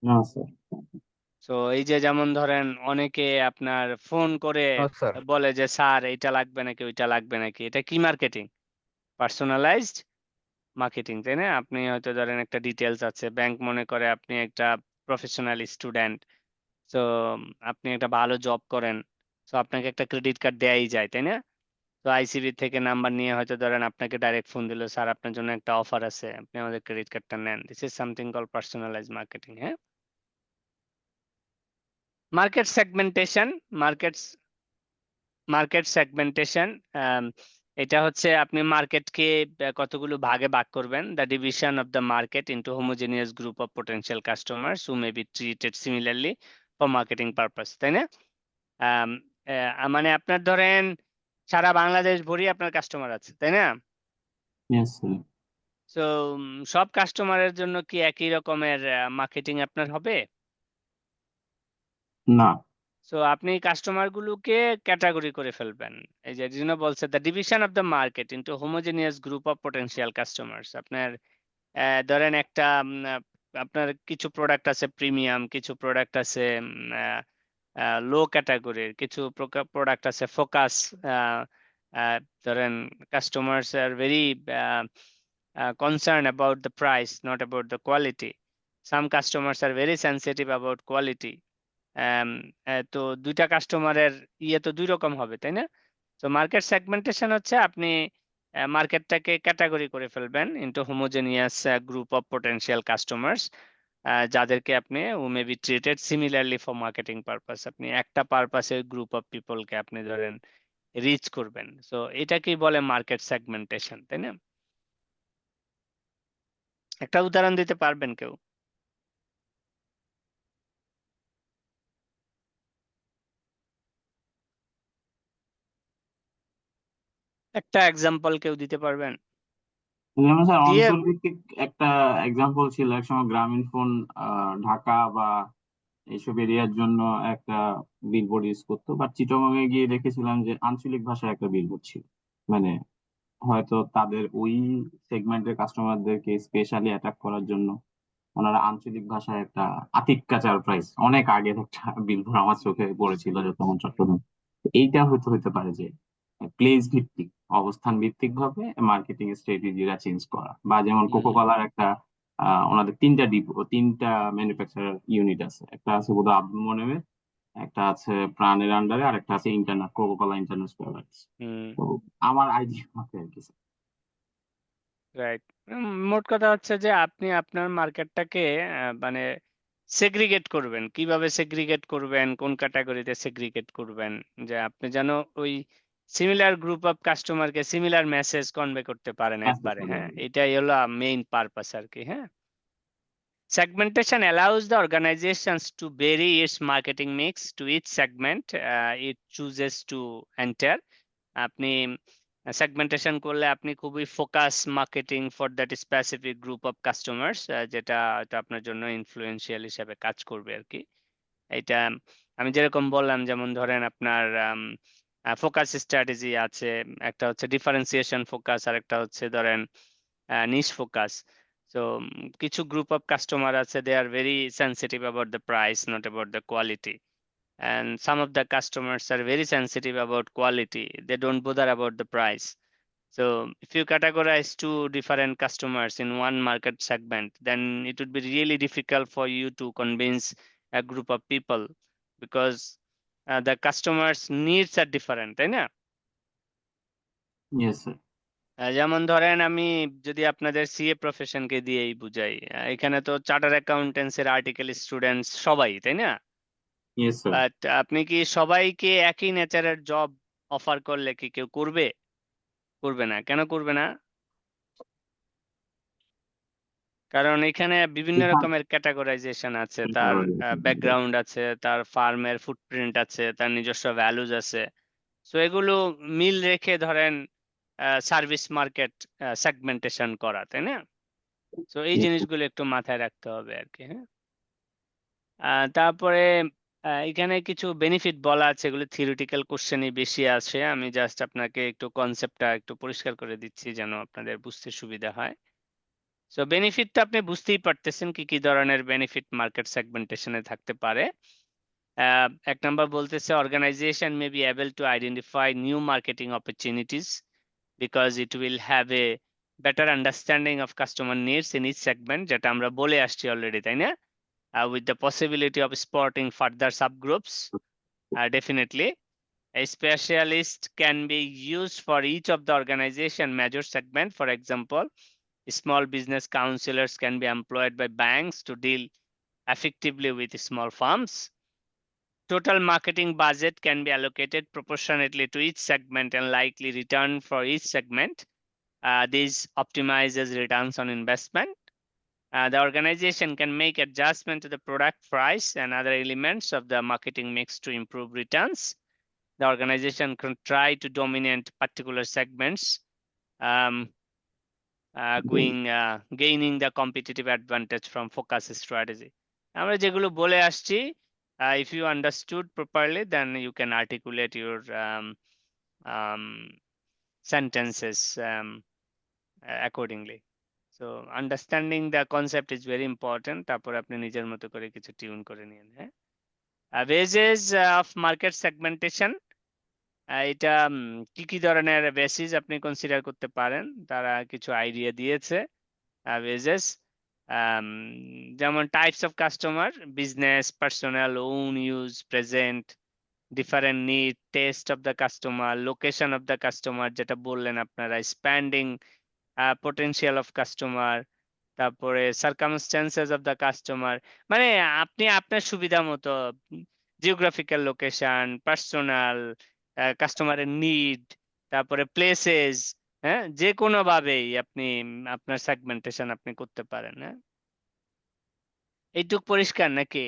না স্যার। সো এই যে যেমন ধরেন অনেকে আপনার ফোন করে স্যার বলে যে স্যার এইটা লাগবে নাকি ওইটা লাগবে নাকি, এটা কি মার্কেটিং? পার্সোনালাইজড মার্কেটিং, তাই না? আপনি হয়তো ধরেন একটা ডিটেলস আছে, ব্যাংক মনে করে আপনি একটা প্রফেশনাল স্টুডেন্ট, তো আপনি একটা ভালো জব করেন, তো আপনাকে একটা ক্রেডিট কার্ড দেয়াই যায়, তাই না? তো আইসিবি থেকে নাম্বার নিয়ে হয়তো ধরেন আপনাকে ডাইরেক্ট ফোন দিল, স্যার আপনার জন্য একটা অফার আছে, আপনি আমাদের ক্রেডিট কার্ডটা নেন। This is something call personalise marketing. হ্যাঁ, market segmentation, market market segmentation, এটা হচ্ছে আপনি মার্কেটকে কতগুলো ভাগে ভাগ করবেন, the division of the market into homogeneous group of potential customers who may be treated similarly for marketing purpose, তাই না? আম, মানে আপনার ধরেন সারা বাংলাদেশ ভরি আপনার কাস্টমার আছে, তাই না? Yes sir. সো সব কাস্টমারের জন্য কি একই রকমের মার্কেটিং আপনার হবে? না। সো আপনি কাস্টমার গুলোকে ক্যাটাগরি করে ফেলবেন। এই যে জিনো বলছে the division of the market into homogeneous group of potential customers. আপনার ধরেন একটা আপনার কিছু প্রোডাক্ট আছে প্রিমিয়াম, কিছু প্রোডাক্ট আছে লো ক্যাটাগরির, কিছু প্রোডাক্ট আছে ফোকাস। ধরেন customers are very concerned about the price, not about the quality. Some customers are very sensitive about quality. তো দুইটা কাস্টমারের ইয়ে তো দুই রকম হবে, তাই না? তো মার্কেট সেগমেন্টেশন হচ্ছে আপনি মার্কেটটাকে ক্যাটাগরি করে ফেলবেন into homogeneous group of potential customers, যাদেরকে আপনি ও may be treated similarly for marketing purpose. আপনি একটা পারপাসের গ্রুপ অফ পিপলকে আপনি ধরেন রিচ করবেন। সো এটাকেই বলে মার্কেট সেগমেন্টেশন, তাই না? একটা উদাহরণ দিতে পারবেন কেউ? একটা এক্সাম্পল কেউ দিতে পারবেন? যেমন স্যার দিয়ে অঞ্চলভিত্তিক একটা এক্সাম্পল ছিল, একসময় গ্রামীণ ফোন ঢাকা বা এইসব এরিয়ার জন্য একটা বিলবোর্ড ইউজ করতো, বাট চিটাগং এ গিয়ে দেখেছিলাম যে আঞ্চলিক ভাষায় একটা বিলবোর্ড ছিল, মানে হয়তো তাদের ওই সেগমেন্টের কাস্টমারদেরকে স্পেশালি অ্যাটাক করার জন্য ওনারা আঞ্চলিক ভাষায় একটা আতিক্কাচার প্রাইস অনেক আগের একটা বিলবোর্ড আমার চোখে পড়েছিল যখন চট্টগ্রাম। এইটা হয়তো হতে পারে যে প্লেস ভিত্তিক, অবস্থান ভিত্তিক ভাবে মার্কেটিং স্ট্র্যাটেজিরা চেঞ্জ করা, বা যেমন কোকো কলার একটা ওনাদের তিনটা ম্যানুফ্যাকচারার ইউনিট আছে, একটা আছে বোধহয় আব্দুল মনেমের, একটা আছে প্রাণের আন্ডারে, আর একটা আছে ইন্টারনাল কোকো কলা ইন্টারন্যাশনাল। তো আমার আইডিয়া মতে আর কি স্যার। রাইট। মোট কথা হচ্ছে যে আপনি আপনার মার্কেটটাকে মানে সেগ্রিগেট করবেন। কিভাবে সেগ্রিগেট করবেন, কোন ক্যাটাগরিতে সেগ্রিগেট করবেন, যে আপনি যেন ওই সিমিলার গ্রুপ অফ কাস্টমারকে সিমিলার মেসেজ কনভে করতে পারেন একবারে। হ্যাঁ, এটাই হলো মেইন পারপাস আর কি। হ্যাঁ, segmentation allows the organizations to vary its marketing mix to each segment it chooses to enter. আপনি সেগমেন্টেশন করলে আপনি খুবই focus marketing for that specific group of customers, যেটা হয়তো আপনার জন্য ইনফ্লুয়েন্সিয়াল হিসেবে কাজ করবে আর কি। এটা আমি যেরকম বললাম, যেমন ধরেন আপনার ফোকাস স্ট্র্যাটেজি আছে, একটা হচ্ছে ডিফারেন্সিয়েশন ফোকাস, আর একটা হচ্ছে ধরেন নিশ ফোকাস। So কিছু গ্রুপ অফ কাস্টমার আছে, they are very sensitive about the price, not about the quality, and some of the customers are very sensitive about quality, they don't bother about the price. So if you categorize two different customers in one market segment, then it would be really difficult for you to convince a group of people, because the customers needs are different, তাই না? Yes sir. যেমন ধরেন আমি যদি আপনাদের সিএ প্রফেশনকে দিয়েই বুঝাই, এখানে তো চার্টার অ্যাকাউন্টেন্সের আর্টিকেল স্টুডেন্টস সবাই, তাই না? Yes sir. বাট আপনি কি সবাইকে একই নেচারের জব অফার করলে কি কেউ করবে? করবে না। কেন করবে না? কারণ এখানে বিভিন্ন রকমের ক্যাটাগরাইজেশন আছে, তার ব্যাকগ্রাউন্ড আছে, তার ফার্মের ফুটপ্রিন্ট আছে, তার নিজস্ব ভ্যালুজ আছে। সো এগুলো মিল রেখে ধরেন সার্ভিস মার্কেট সেগমেন্টেশন করা, তাই না? সো এই জিনিসগুলো একটু মাথায় রাখতে হবে আর কি। হ্যাঁ, তারপরে এখানে কিছু বেনিফিট বলা আছে, এগুলো থিওরিটিক্যাল কোশ্চেনই বেশি আছে। আমি জাস্ট আপনাকে একটু কনসেপ্টটা একটু পরিষ্কার করে দিচ্ছি যেন আপনাদের বুঝতে সুবিধা হয়। সো বেনিফিট তো আপনি বুঝতেই পারতেছেন কি কি ধরনের বেনিফিট মার্কেট সেগমেন্টেশনে থাকতে পারে। এক নাম্বার বলতেছে organization may be able to identify new marketing opportunities because it will have a better understanding of customer needs in each segment, যেটা আমরা বলে আসছি অলরেডি, তাই না? With the possibility of spotting further subgroups, definitely. A specialist can be used for each of the organization major segment. For example, small business counselors can be employed by banks to deal effectively with small firms. Total marketing budget can be allocated proportionately to each segment and likely return for each segment. This optimizes returns on investment. The organization can make adjustment to the product price and other elements of the marketing mix to improve returns. The organization can try to dominate particular segments, gaining the competitive advantage from focus strategy. আমরা যেগুলো বলে আসছি, if you understood properly, then you can articulate your um, sentences accordingly. So understanding the concept is very important. তারপর আপনি নিজের মতো করে কিছু টিউন করে নিন। হ্যাঁ, বেসিস অফ মার্কেট সেগমেন্টেশন, এটা কি কি ধরনের বেসিস আপনি কনসিডার করতে পারেন, তারা কিছু আইডিয়া দিয়েছে। বেসিস যেমন types of customer, business, personal, own use, present, different need, taste of the customer, location of the customer যেটা বললেন আপনারা, স্প্যান্ডিং potential of customer, তারপরে circumstances of the customer, মানে আপনি আপনার সুবিধা মতো জিওগ্রাফিক্যাল লোকেশন, পার্সোনাল, কাস্টমারের নিড, তারপরে প্লেসেস, হ্যাঁ, যে কোনো ভাবেই আপনি আপনার সেগমেন্টেশন আপনি করতে পারেন। হ্যাঁ, এইটুক পরিষ্কার নাকি?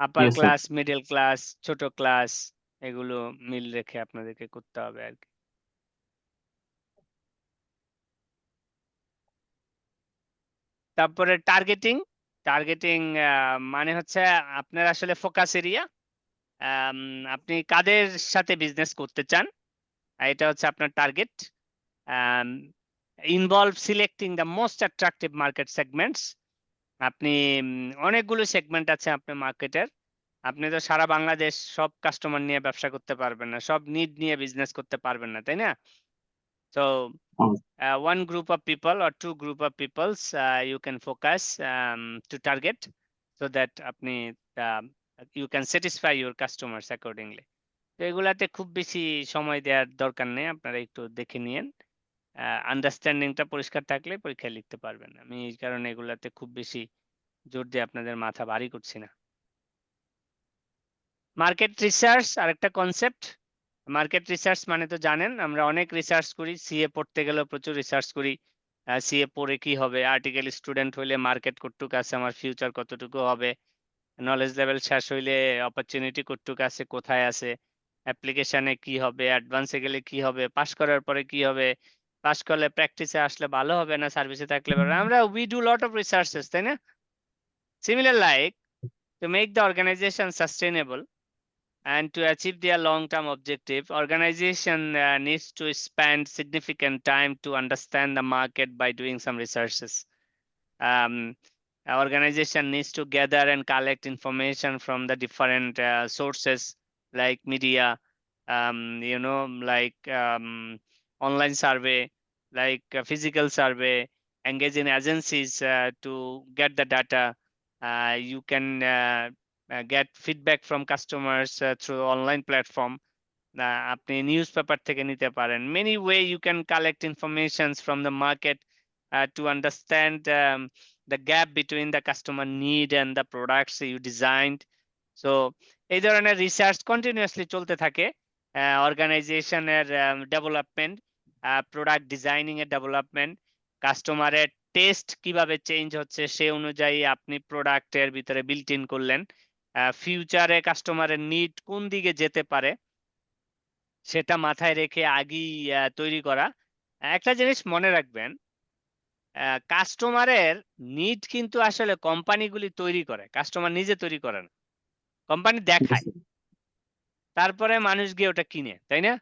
Upper yes sir. Class, middle class, ছোট ক্লাস, এগুলো মিল রেখে আপনাদেরকে করতে হবে আর কি। তারপরে টার্গেটিং, টার্গেটিং মানে হচ্ছে আপনার আসলে ফোকাস এরিয়া, আপনি কাদের সাথে বিজনেস করতে চান, এটা হচ্ছে আপনার target. Involve selecting the most attractive market segments. আপনি অনেকগুলো সেগমেন্ট আছে আপনার মার্কেটের। আপনি তো সারা বাংলাদেশ সব কাস্টমার নিয়ে ব্যবসা করতে পারবেন না, সব নিড নিয়ে বিজনেস করতে পারবেন না, তাই না? তো one group of people or two group of peoples you can focus to target so that আপনি you can satisfy your customers accordingly. তো এগুলাতে খুব বেশি সময় দেওয়ার দরকার নেই, আপনারা একটু দেখে নিয়েন। আন্ডারস্ট্যান্ডিংটা পরিষ্কার থাকলে পরীক্ষায় লিখতে পারবেন। আমি এই কারণে এগুলাতে খুব বেশি জোর দিয়ে আপনাদের মাথা ভারী করছি না। মার্কেট রিসার্চ আরেকটা কনসেপ্ট। মার্কেট রিসার্চ মানে তো জানেন, আমরা অনেক রিসার্চ করি, সিএ পড়তে গেলেও প্রচুর রিসার্চ করি। সিএ পড়ে কি হবে, আর্টিকেল স্টুডেন্ট হইলে মার্কেট কতটুকু আছে, আমার ফিউচার কতটুকু হবে, নলেজ লেভেল শেষ হইলে অপরচুনিটি কতটুকু আছে, কোথায় আছে, অ্যাপ্লিকেশনে কি হবে, অ্যাডভান্সে গেলে কি হবে, পাস করার পরে কি হবে, পাস করলে প্র্যাকটিসে আসলে ভালো হবে না সার্ভিসে থাকলে ভালো। আমরা we do lot of researches, তাই না? Similar like to make the organization sustainable and to achieve their long-term objective, organization needs to spend significant time to understand the market by doing some researches. Organization needs to gather and collect information from the different sources like media, like online survey, like physical survey, engage in agencies to get the data. You can get feedback from customers through online platform. আপনি নিউজ পেপার থেকে নিতে পারেন। Many way you can collect informations from the market to understand the gap between the customer need and the products you designed. So এই ধরনের রিসার্চ কন্টিনিউয়াসলি চলতে থাকে। অর্গানাইজেশনের ডেভেলপমেন্ট, প্রোডাক্ট ডিজাইনিং এর ডেভেলপমেন্ট, কাস্টমারের টেস্ট কিভাবে চেঞ্জ হচ্ছে সে অনুযায়ী আপনি প্রোডাক্টের ভিতরে বিল্ট ইন করলেন। ফিউচারে কাস্টমারের নিড কোন দিকে যেতে পারে সেটা মাথায় রেখে আগেই তৈরি করা। একটা জিনিস মনে রাখবেন, কাস্টমারের নিড কিন্তু আসলে কোম্পানিগুলি তৈরি করে, কাস্টমার নিজে তৈরি করে না, কোম্পানি দেখায়, তারপরে মানুষ গিয়ে ওটা কিনে, তাই না?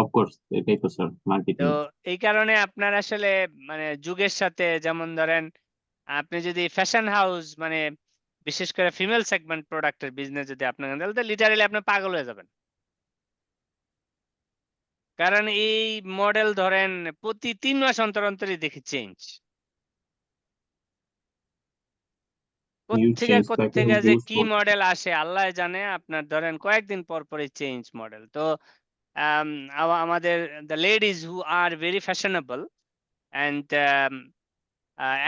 অফকোর্স এটাই তো স্যার মার্কেটিং। তো এই কারণে আপনার আসলে মানে যুগের সাথে, যেমন ধরেন আপনি যদি ফ্যাশন হাউস মানে বিশেষ করে ফিমেল সেগমেন্ট প্রোডাক্টের বিজনেস যদি আপনার, তাহলে লিটারালি আপনি পাগল হয়ে যাবেন। কারণ এই মডেল ধরেন প্রতি 3 মাস অন্তর অন্তরই দেখি চেঞ্জ, কোত্থেকে যে কি মডেল আসে আল্লাহ জানে। আপনার ধরেন কয়েকদিন পর পরই চেঞ্জ মডেল। তো আমাদের the ladies who are very fashionable and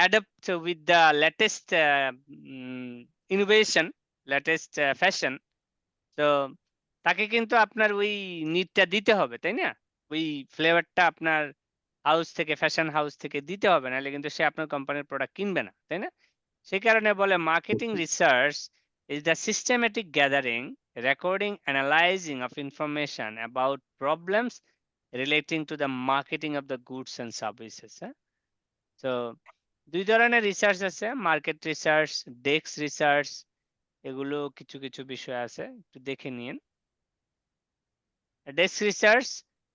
adapt with the latest innovation, latest fashion, তো তাকে কিন্তু আপনার ওই নিডটা দিতে হবে, তাই না? ওই ফ্লেভারটা আপনার হাউস থেকে, ফ্যাশন হাউস থেকে দিতে হবে, নাহলে কিন্তু সে আপনার কোম্পানির প্রোডাক্ট কিনবে না, তাই না? সেই কারণে বলে marketing research is the systematic gathering, recording, analyzing of information about problems relating to the marketing of the goods and services. So দুই ধরনের রিসার্চ আছে, মার্কেট রিসার্চ, ডেস্ক রিসার্চ, এগুলো কিছু কিছু বিষয় আছে, একটু দেখে নিন। Desk research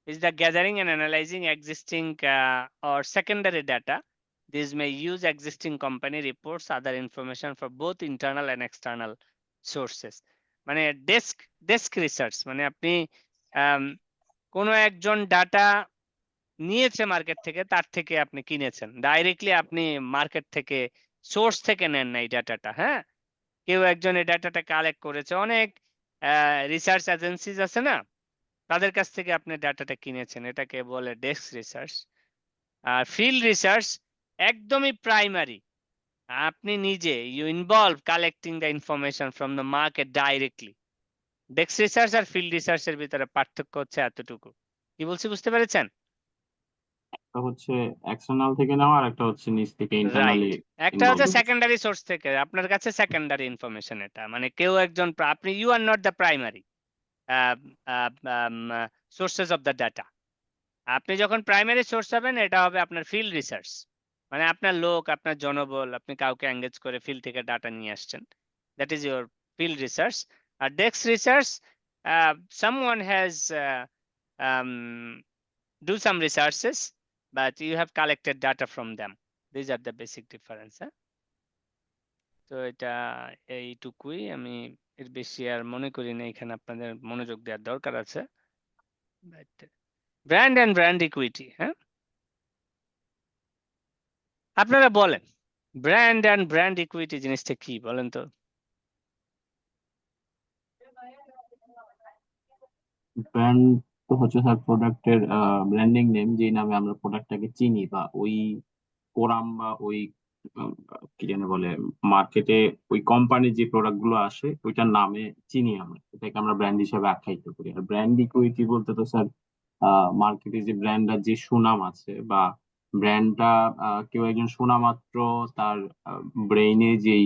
is the gathering and analyzing existing or secondary data. This may use existing company reports, other information for both internal and external sources. মানে ডেস্ক রিসার্চ মানে আপনি কোনো একজন ডাটা নিয়েছে মার্কেট থেকে, তার থেকে আপনি কিনেছেন, ডাইরেক্টলি আপনি মার্কেট থেকে সোর্স থেকে নেন না এই ডাটাটা। হ্যাঁ, কেউ একজন এই ডাটাটা কালেক্ট করেছে, অনেক রিসার্চ এজেন্সিজ আছে না, তাদের কাছ থেকে আপনি ডাটাটা কিনেছেন, এটাকে বলে ডেস্ক রিসার্চ। আর ফিল্ড রিসার্চ একদমই প্রাইমারি, আপনি নিজে you involve collecting the information from the market directly. Desk research আর ফিল্ড রিসার্চের ভিতরে পার্থক্য হচ্ছে এতটুকু। কি বলছি বুঝতে পেরেছেন? একটা হচ্ছে এক্সটার্নাল থেকে নেওয়া আর একটা হচ্ছে নিজ থেকে ইন্টারনালি। একটা হচ্ছে সেকেন্ডারি সোর্স থেকে, আপনার কাছে সেকেন্ডারি ইনফরমেশন, এটা মানে কেউ একজন, আপনি you are not the primary sources of the data. আপনি যখন প্রাইমারি সোর্স হবেন, এটা হবে আপনার ফিল্ড রিসার্চ, মানে আপনার লোক, আপনার জনবল, আপনি কাউকে এঙ্গেজ করে ফিল্ড থেকে ডাটা নিয়ে আসছেন, that is your field research. আর desk research someone has do some researches, but you have collected data from them. These are the basic difference. তো এটা এইটুকুই, আমি এর বেশি আর মনে করি না এখানে আপনাদের মনোযোগ দেওয়ার দরকার আছে। ব্র্যান্ড অ্যান্ড ব্র্যান্ড ইকুইটি, হ্যাঁ, আপনারা বলেন ব্র্যান্ড অ্যান্ড ব্র্যান্ড ইকুইটি জিনিসটা কি বলেন তো? ব্র্যান্ড তো হচ্ছে স্যার প্রোডাক্টের ব্র্যান্ডিং নেম, যেই নামে আমরা প্রোডাক্টটাকে চিনি, বা ওই কোরাম বা ওই আহ, কি যেন বলে, মার্কেটে ওই কোম্পানির যে প্রোডাক্ট গুলো আসে ওইটার নামে চিনি আমরা, এটাকে আমরা ব্র্যান্ড হিসেবে আখ্যায়িত করি। আর ব্র্যান্ড ইকুইটি বলতে তো স্যার মার্কেটে যে ব্র্যান্ডটার যে সুনাম আছে, বা ব্র্যান্ডটা কেউ একজন শোনা মাত্র তার ব্রেইনে যেই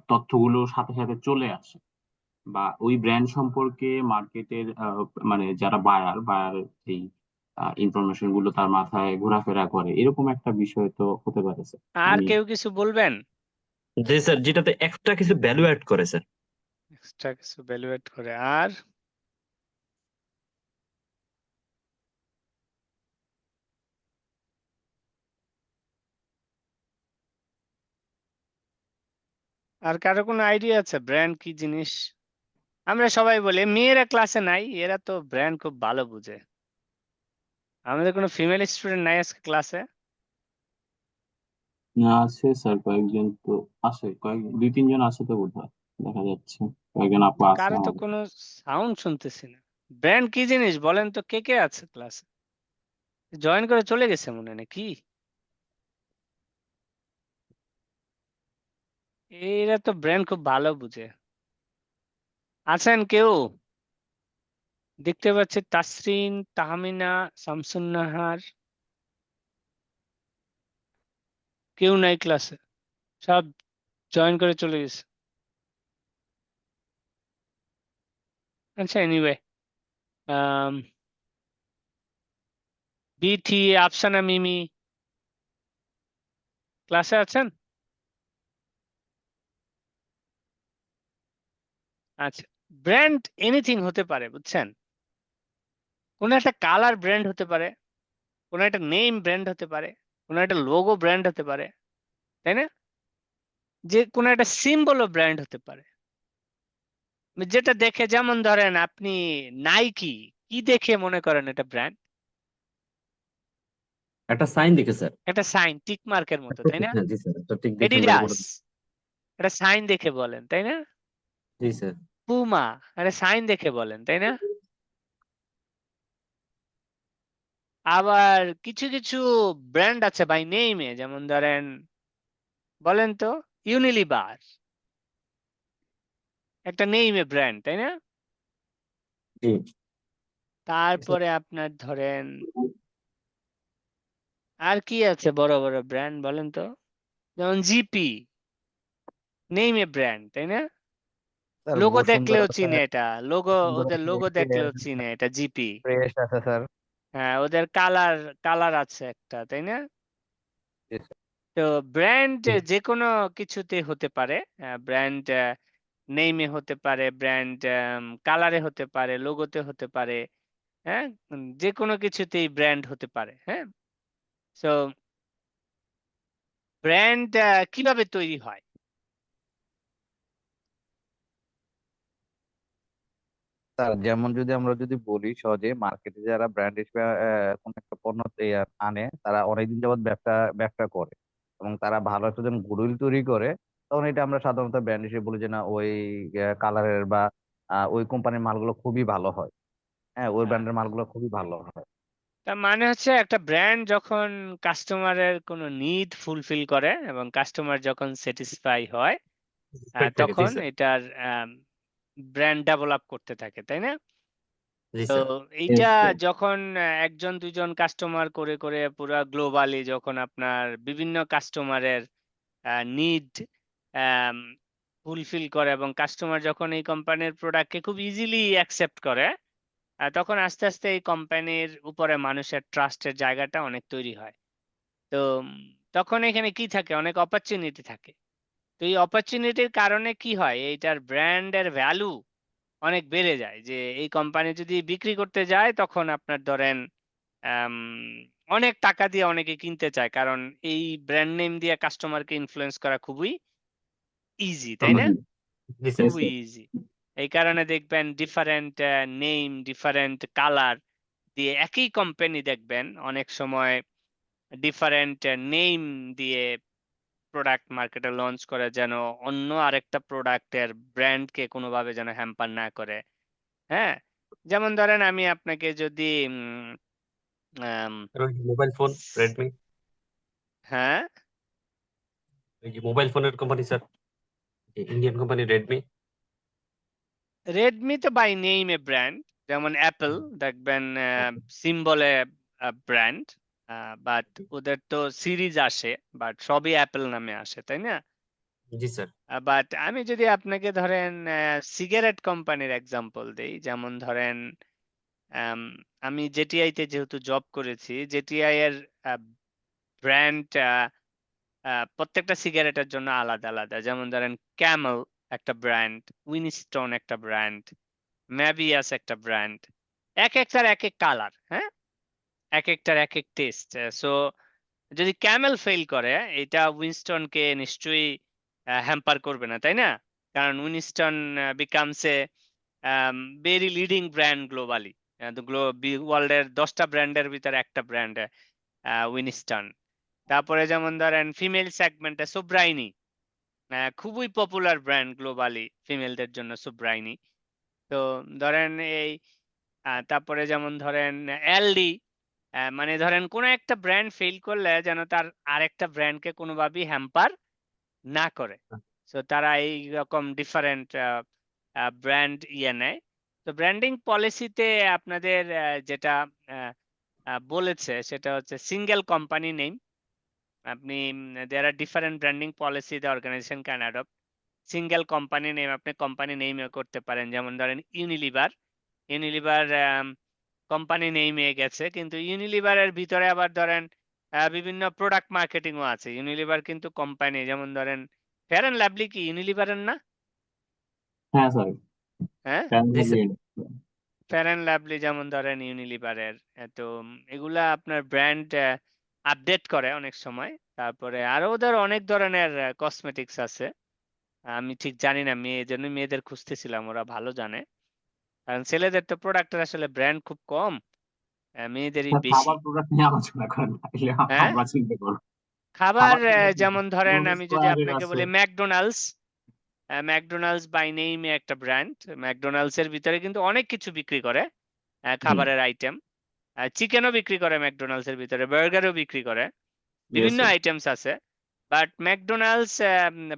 তথ্যগুলো সাথে সাথে চলে আসে, বা ওই ব্র্যান্ড সম্পর্কে মার্কেটের মানে যারা বায়ার এই ইনফরমেশন গুলো তার মাথায় ঘোরাফেরা করে, এরকম একটা বিষয় তো হতে পারে স্যার। আর আমি কেউ কিছু বলবেন? জি স্যার, যেটাতে এক্সট্রা কিছু ভ্যালু অ্যাড করে স্যার। এক্সট্রা কিছু ভ্যালুয়েট করে। আর আর কারো কোনো আইডিয়া আছে ব্র্যান্ড কি জিনিস? আমরা সবাই বলি, মেয়েরা ক্লাসে নাই, এরা তো ব্র্যান্ড খুব ভালো বুঝে। আমাদের কোনো ফিমেল স্টুডেন্ট নাই আজকে ক্লাসে? না, আছে স্যার, কয়েকজন তো আছে, দুই তিনজন আছে তো বোধহয়, দেখা যাচ্ছে কয়েকজন আপু আছে কারো তো আমাদের। কোনো সাউন্ড শুনতেছি না। ব্র্যান্ড কি জিনিস বলেন তো, কে কে আছে ক্লাসে? জয়েন করে চলে গেছে মনে হয় নাকি? এরা তো ব্র্যান্ড খুব ভালো বুঝে। আছেন কেউ? দেখতে পাচ্ছি তাসরিন, তাহমিনা, শামসুন্নাহার, কেউ নাই ক্লাসে, সব জয়েন করে চলে গেছে। আচ্ছা, এনিওয়ে, বিথি, আফসানা, মিমি ক্লাসে আছেন? আচ্ছা, ব্র্যান্ড এনিথিং হতে পারে, বুঝছেন? কোনো একটা কালার ব্র্যান্ড হতে পারে, কোনো একটা নেম ব্র্যান্ড হতে পারে, কোনো একটা লোগো ব্র্যান্ড হতে পারে, তাই না? যে কোনো একটা সিম্বলও ব্র্যান্ড হতে পারে, যেটা দেখে, যেমন ধরেন আপনি নাইকি, কি দেখে মনে করেন এটা ব্র্যান্ড? একটা সাইন দেখে স্যার। একটা সাইন, টিক মার্কের মতো, তাই না? হ্যাঁ জি স্যার, একটা ঠিক দেখে লোগো। এডিডাস, একটা সাইন দেখে বলেন, তাই না? জি স্যার। পুমা, একটা সাইন দেখে বলেন, তাই না? আবার কিছু কিছু ব্র্যান্ড আছে বাই নেমে, যেমন ধরেন, বলেন তো, ইউনিলিভার একটা নেইমে ব্র্যান্ড, তাই না? জি স্যার। তারপরে আপনার ধরেন আর কি আছে বড় বড় ব্র্যান্ড বলেন তো? যেমন জিপি, নেইমে ব্র্যান্ড, তাই না? স্যার লোগো বসুন্ধরা দেখলেও আছে, চিনে এটা, লোগো, বসুন্ধরা ওদের লোগো দেখলেও চিনে এটা জিপি। ফ্রেশ আছে স্যার। হ্যাঁ, ওদের কালার কালার আছে একটা, তাই না? জি স্যার। তো ব্র্যান্ড জি যে কোনো কিছুতে হতে পারে, ব্র্যান্ড নেইমে হতে পারে, ব্র্যান্ড কালারে হতে পারে, লোগোতে হতে পারে, হ্যাঁ, যে কোনো কিছুতেই ব্র্যান্ড হতে পারে, হ্যাঁ। সো ব্র্যান্ড কিভাবে তৈরি হয়? স্যার, যেমন যদি আমরা যদি বলি সহজে, মার্কেটে যারা ব্র্যান্ড হিসেবে কোন একটা পণ্য আনে, তারা অনেকদিন যাবত ব্যবসা ব্যবসা করে এবং তারা ভালো একটা যখন গুডউইল তৈরি করে, তখন এটা আমরা সাধারণত ব্র্যান্ড হিসেবে বলি যে না, ওই কালারের বা ওই কোম্পানির মালগুলো খুবই ভালো হয়। হ্যাঁ, ওই হ্যাঁ, ব্র্যান্ডের মালগুলো খুবই ভালো হয়। তার মানে হচ্ছে একটা ব্র্যান্ড যখন কাস্টমারের কোনো নিড ফুলফিল করে এবং কাস্টমার যখন স্যাটিসফাই হয়, Perfect থাকে, জি তখন স্যার। এটার ব্র্যান্ড ডেভেলপ করতে থাকে, তাই না? জি তো স্যার। এইটা যখন একজন দুইজন কাস্টমার করে করে পুরো গ্লোবালি, যখন আপনার বিভিন্ন কাস্টমারের নিড ফুলফিল করে এবং কাস্টমার যখন এই কোম্পানির প্রোডাক্টকে খুব ইজিলি অ্যাকসেপ্ট করে, তখন আস্তে আস্তে এই কোম্পানির উপরে মানুষের ট্রাস্টের জায়গাটা অনেক তৈরি হয়। তো তখন এখানে কি থাকে, অনেক অপরচুনিটি থাকে। তো এই অপরচুনিটির কারণে কি হয়, এইটার ব্র্যান্ডের ভ্যালু অনেক বেড়ে যায়, যে এই কোম্পানি যদি বিক্রি করতে যায় তখন আপনার ধরেন আম, অনেক টাকা দিয়ে অনেকে কিনতে চায়, কারণ এই ব্র্যান্ড নেম দিয়ে কাস্টমারকে ইনফ্লুয়েন্স করা খুবই ইজি, তাই না? জি স্যার। খুবই ইজি। এই কারণে দেখবেন ডিফারেন্ট নেম, ডিফারেন্ট কালার দিয়ে একই কোম্পানি দেখবেন অনেক সময় ডিফারেন্ট নেম দিয়ে প্রোডাক্ট মার্কেটে লঞ্চ করে, যেন অন্য আরেকটা প্রোডাক্টের ব্র্যান্ডকে কোনোভাবে যেন হ্যাম্পার না করে। হ্যাঁ, যেমন ধরেন আমি আপনাকে যদি মোবাইল ফোন রেডমি, হ্যাঁ, মোবাইল ফোনের company sir, Indian company Redmi. Redmi তো বাই নেম এ ব্র্যান্ড, যেমন অ্যাপল দেখবেন সিম্বলে ব্র্যান্ড, বাট ওদের তো সিরিজ আসে, বাট সবই অ্যাপল নামে আসে, তাই না? জি স্যার। বাট আমি যদি আপনাকে ধরেন সিগারেট কোম্পানির এক্সাম্পল দেই, যেমন ধরেন আম, আমি জেটিআই তে যেহেতু জব করেছি, জেটিআই এর ব্র্যান্ড প্রত্যেকটা সিগারেটের জন্য আলাদা আলাদা। যেমন ধরেন ক্যামেল একটা ব্র্যান্ড, উইনস্টন একটা ব্র্যান্ড, ম্যাভিয়াস একটা ব্র্যান্ড, এক একটার এক এক কালার, হ্যাঁ, এক একটার এক এক টেস্ট। সো যদি ক্যামেল ফেল করে, এটা উইনস্টনকে নিশ্চয়ই হ্যাম্পার করবে না, তাই না? কারণ Winston becomes a very leading brand globally. ওয়ার্ল্ডের 10টা ব্র্যান্ডের ভিতরে একটা ব্র্যান্ড উইনস্টন। তারপরে যেমন ধরেন ফিমেল সেগমেন্টে সোব্রাইনি, খুবই পপুলার ব্র্যান্ড গ্লোবালি ফিমেলদের জন্য সোব্রাইনি। তো ধরেন এই তারপরে যেমন ধরেন এলডি, মানে ধরেন কোনো একটা ব্র্যান্ড ফেল করলে যেন তার আরেকটা ব্র্যান্ডকে কোনোভাবেই হ্যাম্পার না করে। তো তারা এই রকম ডিফারেন্ট ব্র্যান্ড নেয়। তো ব্র্যান্ডিং পলিসিতে আপনাদের যেটা বলেছে সেটা হচ্ছে সিঙ্গেল কোম্পানি নেম। আপনি there are different branding policy the organisation can adopt. Single company name আপনি কোম্পানি নেমে করতে পারেন, যেমন ধরেন ইউনিলিভার। ইউনিলিভার কোম্পানি নেমে গেছে, কিন্তু ইউনিলিভারের ভিতরে আবার ধরেন বিভিন্ন প্রোডাক্ট মার্কেটিংও আছে। ইউনিলিভার কিন্তু কোম্পানি, যেমন ধরেন ফেয়ার অ্যান্ড লাভলি কি ইউনিলিভারের না? হ্যাঁ স্যার। হ্যাঁ, জি স্যার। ফেয়ার অ্যান্ড লাভলি যেমন ধরেন ইউনিলিভারের। তো এগুলা আপনার ব্র্যান্ড আপডেট করে অনেক সময়। তারপরে আরো ওদের অনেক ধরনের কসমেটিক্স আছে, আমি ঠিক জানি না, জন্য মেয়েদের খুঁজতেছিলাম, ওরা ভালো জানে। কারণ ছেলেদের তো প্রোডাক্টের আসলে ব্র্যান্ড খুব কম, মেয়েদেরই স্যার, বেশি। খাবার প্রোডাক্ট নিয়ে আলোচনা করেন তাহলে হ্যাঁ, আমরা চিন্তা করবো। খাবার খাবার প্রোডাক্ট যেমন ধরেন আমি যদি স্কোয়ারের আপনাকে আছে। বলি ম্যাকডোনাল্ডস, ম্যাকডোনাল্ডস বাই নেইমে একটা ব্র্যান্ড। ম্যাকডোনাল্ডস এর ভিতরে কিন্তু অনেক কিছু বিক্রি করে, খাবারের আইটেম, চিকেনও বিক্রি করে ম্যাকডোনাল্ডস এর ভিতরে, বার্গারও বিক্রি করে, ইয়েস বিভিন্ন স্যার। আইটেমস আছে। But McDonald's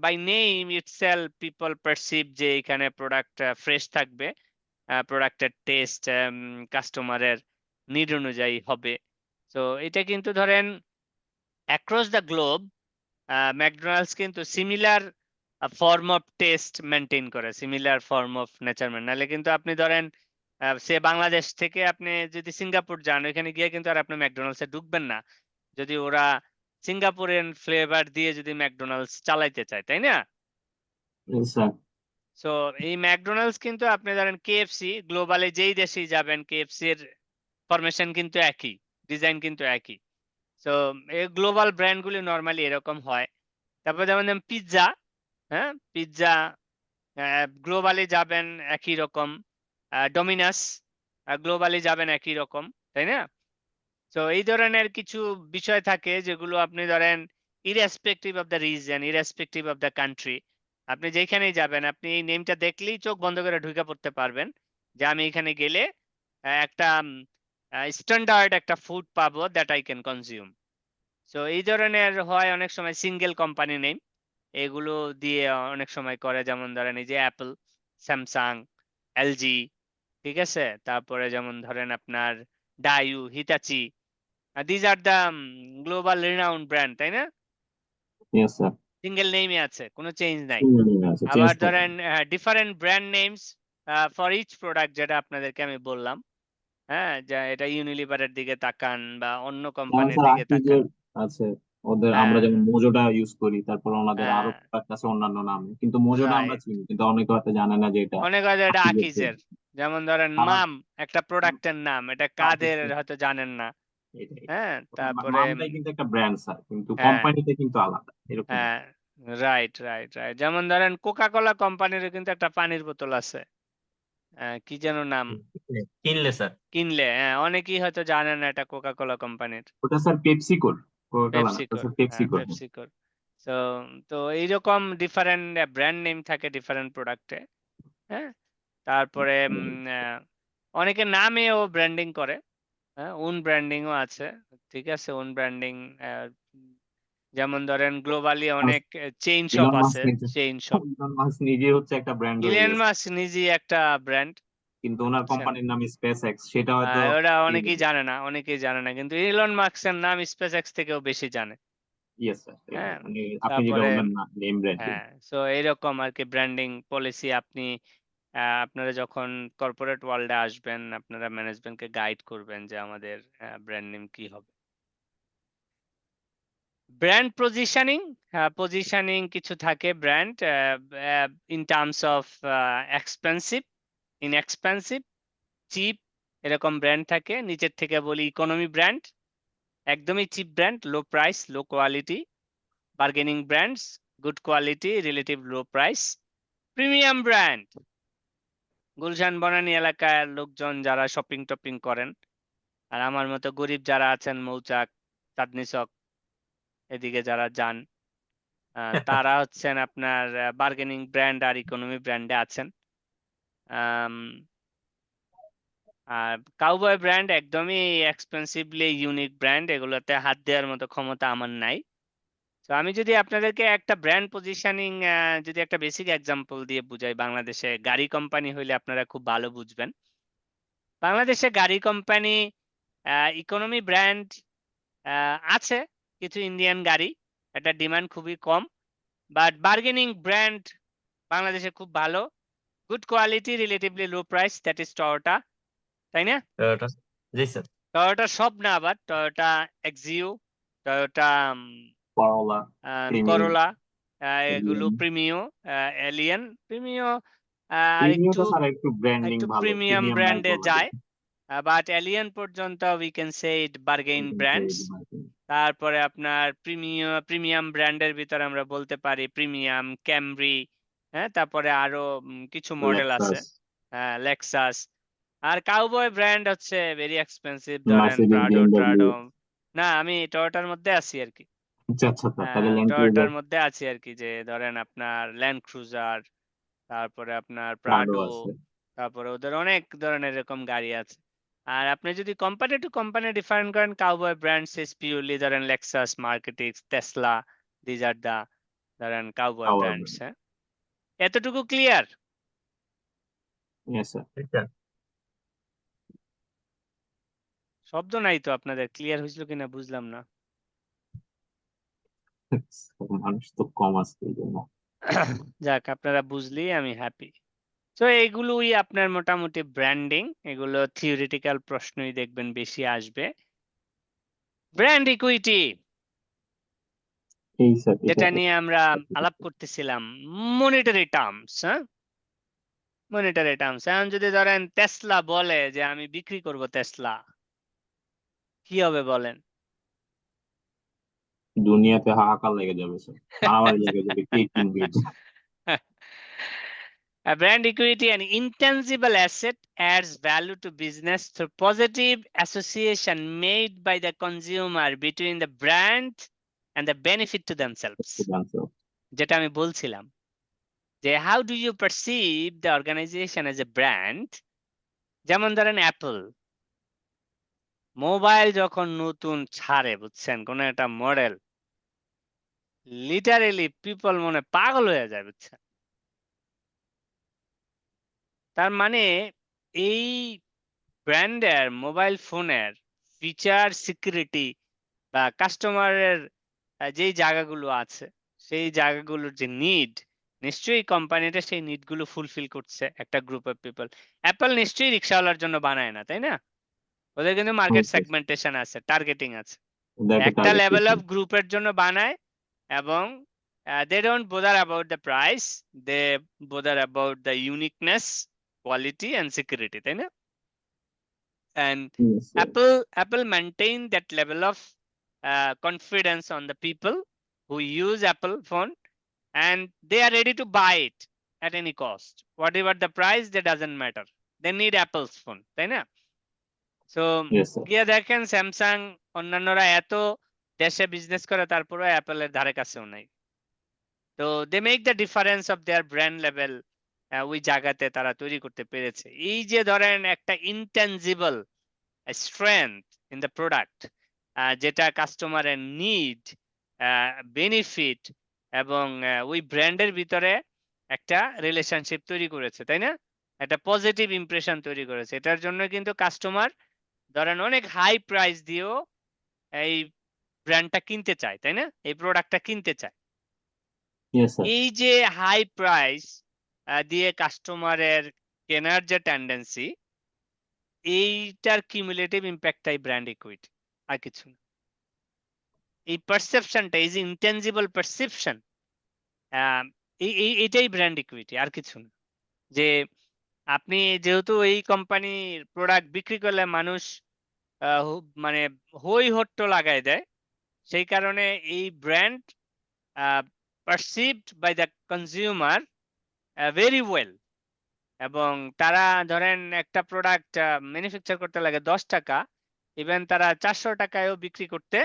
by name itself people perceive যে এখানে প্রোডাক্ট ফ্রেশ থাকবে, প্রোডাক্টের টেস্ট কাস্টমারের নিড অনুযায়ী হবে। তো এটা কিন্তু ধরেন অ্যাক্রস দ্য গ্লোব ম্যাকডোনাল্ডস কিন্তু similar form of test maintain করে, সিমিলার ফর্ম অফ নেচার। নাহলে কিন্তু আপনি ধরেন সে বাংলাদেশ থেকে আপনি যদি সিঙ্গাপুর যান, ওইখানে গিয়ে কিন্তু আর আপনি ম্যাকডোনাল্ডসে ঢুকবেন না, যদি ওরা সিঙ্গাপুরিয়ান ফ্লেভার দিয়ে যদি ম্যাকডোনাল্ডস চালাইতে চায়, তাই না? Yes sir. সো এই ম্যাকডোনাল্ডস কিন্তু আপনি ধরেন কেএফসি, গ্লোবালে যেই দেশেই যাবেন কেএফসি এর ফরমেশন কিন্তু একই, ডিজাইন কিন্তু একই। সো এই গ্লোবাল ব্র্যান্ডগুলি নর্মালি এরকম হয়। তারপর যেমন পিৎজা, হ্যাঁ, পিৎজা গ্লোবালি যাবেন একই রকম, ডমিনাস গ্লোবালি যাবেন একই রকম, তাই না? তো এই ধরনের কিছু বিষয় থাকে যেগুলো আপনি ধরেন irrespective of the reason, irrespective of the country, আপনি যেখানেই যাবেন আপনি এই নেমটা দেখলেই চোখ বন্ধ করে ঢুকে পড়তে পারবেন যে আমি এখানে গেলে একটা স্ট্যান্ডার্ড একটা ফুড পাবো that I can consume. So এই ধরনের হয় অনেক সময় সিঙ্গেল কোম্পানি নেম, এগুলো দিয়ে অনেক সময় করে, যেমন ধরেন এই যে অ্যাপল, স্যামসাং, এলজি, ঠিক আছে, তারপরে যেমন ধরেন আপনার Daewoo, হিতাচি, these are the global renowned brand, তাই না? Yes sir. সিঙ্গেল নেমই আছে, কোনো চেঞ্জ নাই। চেঞ্জ আবার করে। ধরেন different brand names for each product, যেটা আপনাদেরকে আমি বললাম। হ্যাঁ, যা এটা ইউনিলিভারের দিকে তাকান বা অন্য যেমন কোম্পানির স্যার দিকে আকিজের তাকান। আছে, আমরা হ্যাঁ যেমন মোজোটা ইউজ করি, তারপর ওনাদের আরো হ্যাঁ প্রোডাক্ট আছে অন্যান্য নামে, কিন্তু মোজোটা আমরা রাইট। চিনি, কিন্তু অনেকে হয়তো জানে না যে এটা অনেক হয়তো এটা আকিজের আকিজের, তৈরি। যেমন ধরেন তারা মাম একটা প্রোডাক্টের নাম, এটা কাদের অবশ্যই হয়তো জানেন না। এটাই। হ্যাঁ তারপরে মামটাই কিন্তু একটা ব্র্যান্ড স্যার, কিন্তু হ্যাঁ কোম্পানিতে কিন্তু আলাদা এরকম। হ্যাঁ রাইট রাইট রাইট। যেমন ধরেন কোকা কোলা কোম্পানিরও কিন্তু একটা পানির বোতল আছে, কি যেন নাম, কিনলে স্যার। কিনলে। হ্যাঁ, অনেকেই হয়তো জানেন না এটা কোকা কোলা কোম্পানির। ওটা স্যার পেপসিকোর, কোকাকোলা না, ওটা পেপসিকোর, স্যার হ্যাঁ পেপসিকোর। পেপসিকোর। তো তো এইরকম ডিফারেন্ট ব্র্যান্ড নেম থাকে ডিফারেন্ট প্রোডাক্টে। হ্যাঁ তারপরে অনেকে নামেও ব্র্যান্ডিং করে। হ্যাঁ ওন ব্র্যান্ডিংও আছে, ঠিক আছে। ওন ব্র্যান্ডিং যেমন ধরেন গ্লোবালি অনেক চেইন শপ ইলন মাস্ক আছে, নিজে চেইন শপ। ইলন মাস্ক নিজে হচ্ছে একটা ব্র্যান্ড হয়ে ইলন গেছে, মাস্ক নিজেই একটা ব্র্যান্ড, কিন্তু ওনার বুঝছেন। কোম্পানির নাম স্পেস এক্স, সেটা হয়তো ওটা অনেকেই জানে না, অনেকেই জানে না, কিন্তু ইলন মাস্কের নাম স্পেস এক্স থেকেও বেশি জানে। ইয়েস স্যার, এটাই হ্যাঁ মানে আপনি যেটা তারপরে বললেন না, নেম ব্র্যান্ডিং। হ্যাঁ, সো এইরকম আর কি ব্র্যান্ডিং পলিসি। আপনি আপনারা যখন কর্পোরেট ওয়ার্ল্ডে আসবেন, আপনারা ম্যানেজমেন্টকে গাইড করবেন যে আমাদের ব্র্যান্ড নেম কি হবে। ব্র্যান্ড পজিশনিং, পজিশনিং কিছু থাকে brand in terms of expensive, inexpensive, cheap, এরকম ব্র্যান্ড থাকে। নিচের থেকে বলি ইকোনমি ব্র্যান্ড, একদমই cheap brand, low price low quality. Bargaining brands, good quality relative low price. Premium brand, Gulshan Banani এলাকার লোকজন যারা শপিং টপিং করেন, আর আমার মতো গরিব যারা আছেন মৌচাক, চাঁদনি চক এদিকে যারা যান, তারা হচ্ছেন আপনার বার্গেনিং ব্র্যান্ড আর ইকোনমি ব্র্যান্ডে আছেন। আম, আর কাউবয় ব্র্যান্ড একদমই এক্সপেন্সিভলি ইউনিক ব্র্যান্ড, এগুলোতে হাত দেওয়ার মতো ক্ষমতা আমার নাই। তো আমি যদি আপনাদেরকে একটা ব্র্যান্ড পজিশনিং, যদি একটা বেসিক এক্সাম্পল দিয়ে বুঝাই, বাংলাদেশে গাড়ি কোম্পানি হইলে আপনারা খুব ভালো বুঝবেন। বাংলাদেশে গাড়ি কোম্পানি ইকোনমি ব্র্যান্ড আছে, কিছু ইন্ডিয়ান গাড়ি, এটা ডিমান্ড খুবই কম। বাট বার্গেনিং ব্র্যান্ড বাংলাদেশে খুব ভালো, good quality relatively low price, that is Toyota, তাই না? টয়োটা, জি স্যার। টয়োটা সব না, আবার Toyota Axio, Toyota Corolla, Premio, Corolla, এগুলো এলিয়ন। প্রিমিও, এলিয়ন, প্রিমিও আর প্রিমিওটা একটু স্যার একটু ব্র্যান্ডিং একটু ভালো, প্রিমিয়াম প্রিমিয়াম বাইক ব্র্যান্ডে বলা যায়, যায়। বাট এলিয়ন পর্যন্ত we can say it bargain এরকম ব্র্যান্ডস। তৈরি বাইক। তারপরে আপনার প্রিমিয়াম ব্র্যান্ডের ভিতরে আমরা বলতে পারি প্রিমিয়াম, ক্যামরি, হ্যাঁ তারপরে আরো কিছু মডেল আছে, লেক্সাস, লেক্সাস। আর কাউবয় ব্র্যান্ড হচ্ছে ভেরি এক্সপেন্সিভ, ধরেন মার্সিডিজ, প্রাডো বিএমডব্লিউ। ট্রাডো। না, আমি টয়োটার মধ্যে আছি আর কি। আচ্ছা আচ্ছা আচ্ছা, তাহলে ল্যান্ড টয়োটার ক্রুজার, মধ্যে আছি আর কি, যে ধরেন আপনার ল্যান্ড ক্রুজার, তারপরে আপনার প্রাডো প্রাডো, আছে। তারপরে ওদের অনেক ধরনের এরকম গাড়ি আছে। আর আপনি যদি কোম্পানি টু কোম্পানি ডিফারেন্ট করেন, কাউবয় ব্র্যান্ডস ইজ পিওরলি ধরেন লেক্সাস, মার্কেটিক্স, টেসলা, দিজ আর দা ধরেন কাউবয় পাওয়ার ব্র্যান্ডস। ব্র্যান্ড। হ্যাঁ এতটুকু ক্লিয়ার? Yes sir. স্যার শব্দ নাই তো আপনাদের, ক্লিয়ার হয়েছিল কিনা বুঝলাম না। মানুষ তো কম আছে এই জন্য। যাক, আপনারা বুঝলি আমি হ্যাপি। তো এইগুলোই আপনার মোটামুটি ব্র্যান্ডিং, এগুলো থিওরিটিক্যাল প্রশ্নই দেখবেন বেশি আসবে। ব্র্যান্ড ইকুইটি, এই স্যার, এটা যেটা নিয়ে আমরা আলাপ করতেছিলাম, মনিটারি টার্মস। হ্যাঁ মনিটারি টার্মস, এখন যদি ধরেন টেসলা বলে যে আমি বিক্রি করব টেসলা, কি হবে বলেন? দুনিয়াতে হাহাকার লেগে যাবে স্যার, মারামারি লেগে যাবে, কে কিনবে এটা। A brand equity, an intangible asset, adds value to business through positive association made by the consumer between the brand and the benefit to themselves. যেটা আমি বলছিলাম যে how do you perceive the organization as a brand? যেমন ধরেন অ্যাপল মোবাইল যখন নতুন ছাড়ে, বুঝছেন, কোন একটা মডেল, লিটারেলি পিপল মনে পাগল হয়ে যায়, বুঝছেন। তার মানে এই ব্র্যান্ডের মোবাইল ফোনের ফিচার, সিকিউরিটি বা কাস্টমারের যেই জায়গাগুলো আছে, সেই জায়গাগুলোর যে নিড, নিশ্চয়ই কোম্পানিটা সেই নিডগুলো ফুলফিল করছে একটা গ্রুপ অফ পিপল। অ্যাপল নিশ্চয়ই রিক্সাওয়ালার জন্য বানায় না, তাই না? ওদের কিন্তু মার্কেট সেগমেন্টেশন আছে, টার্গেটিং আছে। That a একটা target লেভেল অফ segment. গ্রুপের জন্য বানায় এবং they don't bother about the price, they bother about the uniqueness, quality and security, তাই না? And Yes, sir. Apple maintain that level of confidence on the people who use Apple phone, and they are ready to buy it at any cost, whatever the price, that doesn't matter, they need Apple's phone, তাই না? So Yes, sir. গিয়ে দেখেন স্যামসাং অন্যান্যরা এত দেশে বিজনেস করে তারপরে অ্যাপেলের ধারে কাছেও নাই। তো they make the difference of their brand level ওই জায়গাতে তারা তৈরি করতে পেরেছে। এই যে ধরেন একটা intangible strength in the product, যেটা কাস্টমারের নিড, বেনিফিট এবং ওই ব্র্যান্ডের ভিতরে একটা রিলেশনশিপ তৈরি করেছে, তাই না? একটা পজিটিভ ইমপ্রেশন তৈরি করেছে। এটার জন্য কিন্তু কাস্টমার ধরেন অনেক হাই প্রাইস দিয়েও এই ব্র্যান্ডটা কিনতে চায়, তাই না? এই প্রোডাক্টটা কিনতে চায়। Yes, sir. এই যে হাই প্রাইস দিয়ে কাস্টমারের কেনার যে টেন্ডেন্সি, এইটার কিউমুলেটিভ ইম্প্যাক্টটাই ব্র্যান্ড ইকুইটি, আর কিছু না। এই পারসেপশনটা, এই যে ইনটেনজিবল পারসেপশন, এইটাই ব্র্যান্ড ইকুইটি, আর কিছু না। যে আপনি যেহেতু এই কোম্পানির প্রোডাক্ট বিক্রি করলে মানুষ মানে হই হট্ট লাগায় দেয়, সেই কারণে এই brand perceived by the consumer very well, এবং তারা ধরেন একটা প্রোডাক্ট ম্যানুফ্যাকচার করতে লাগে 10 টাকা, ইভেন তারা 400 টাকায়ও বিক্রি করতে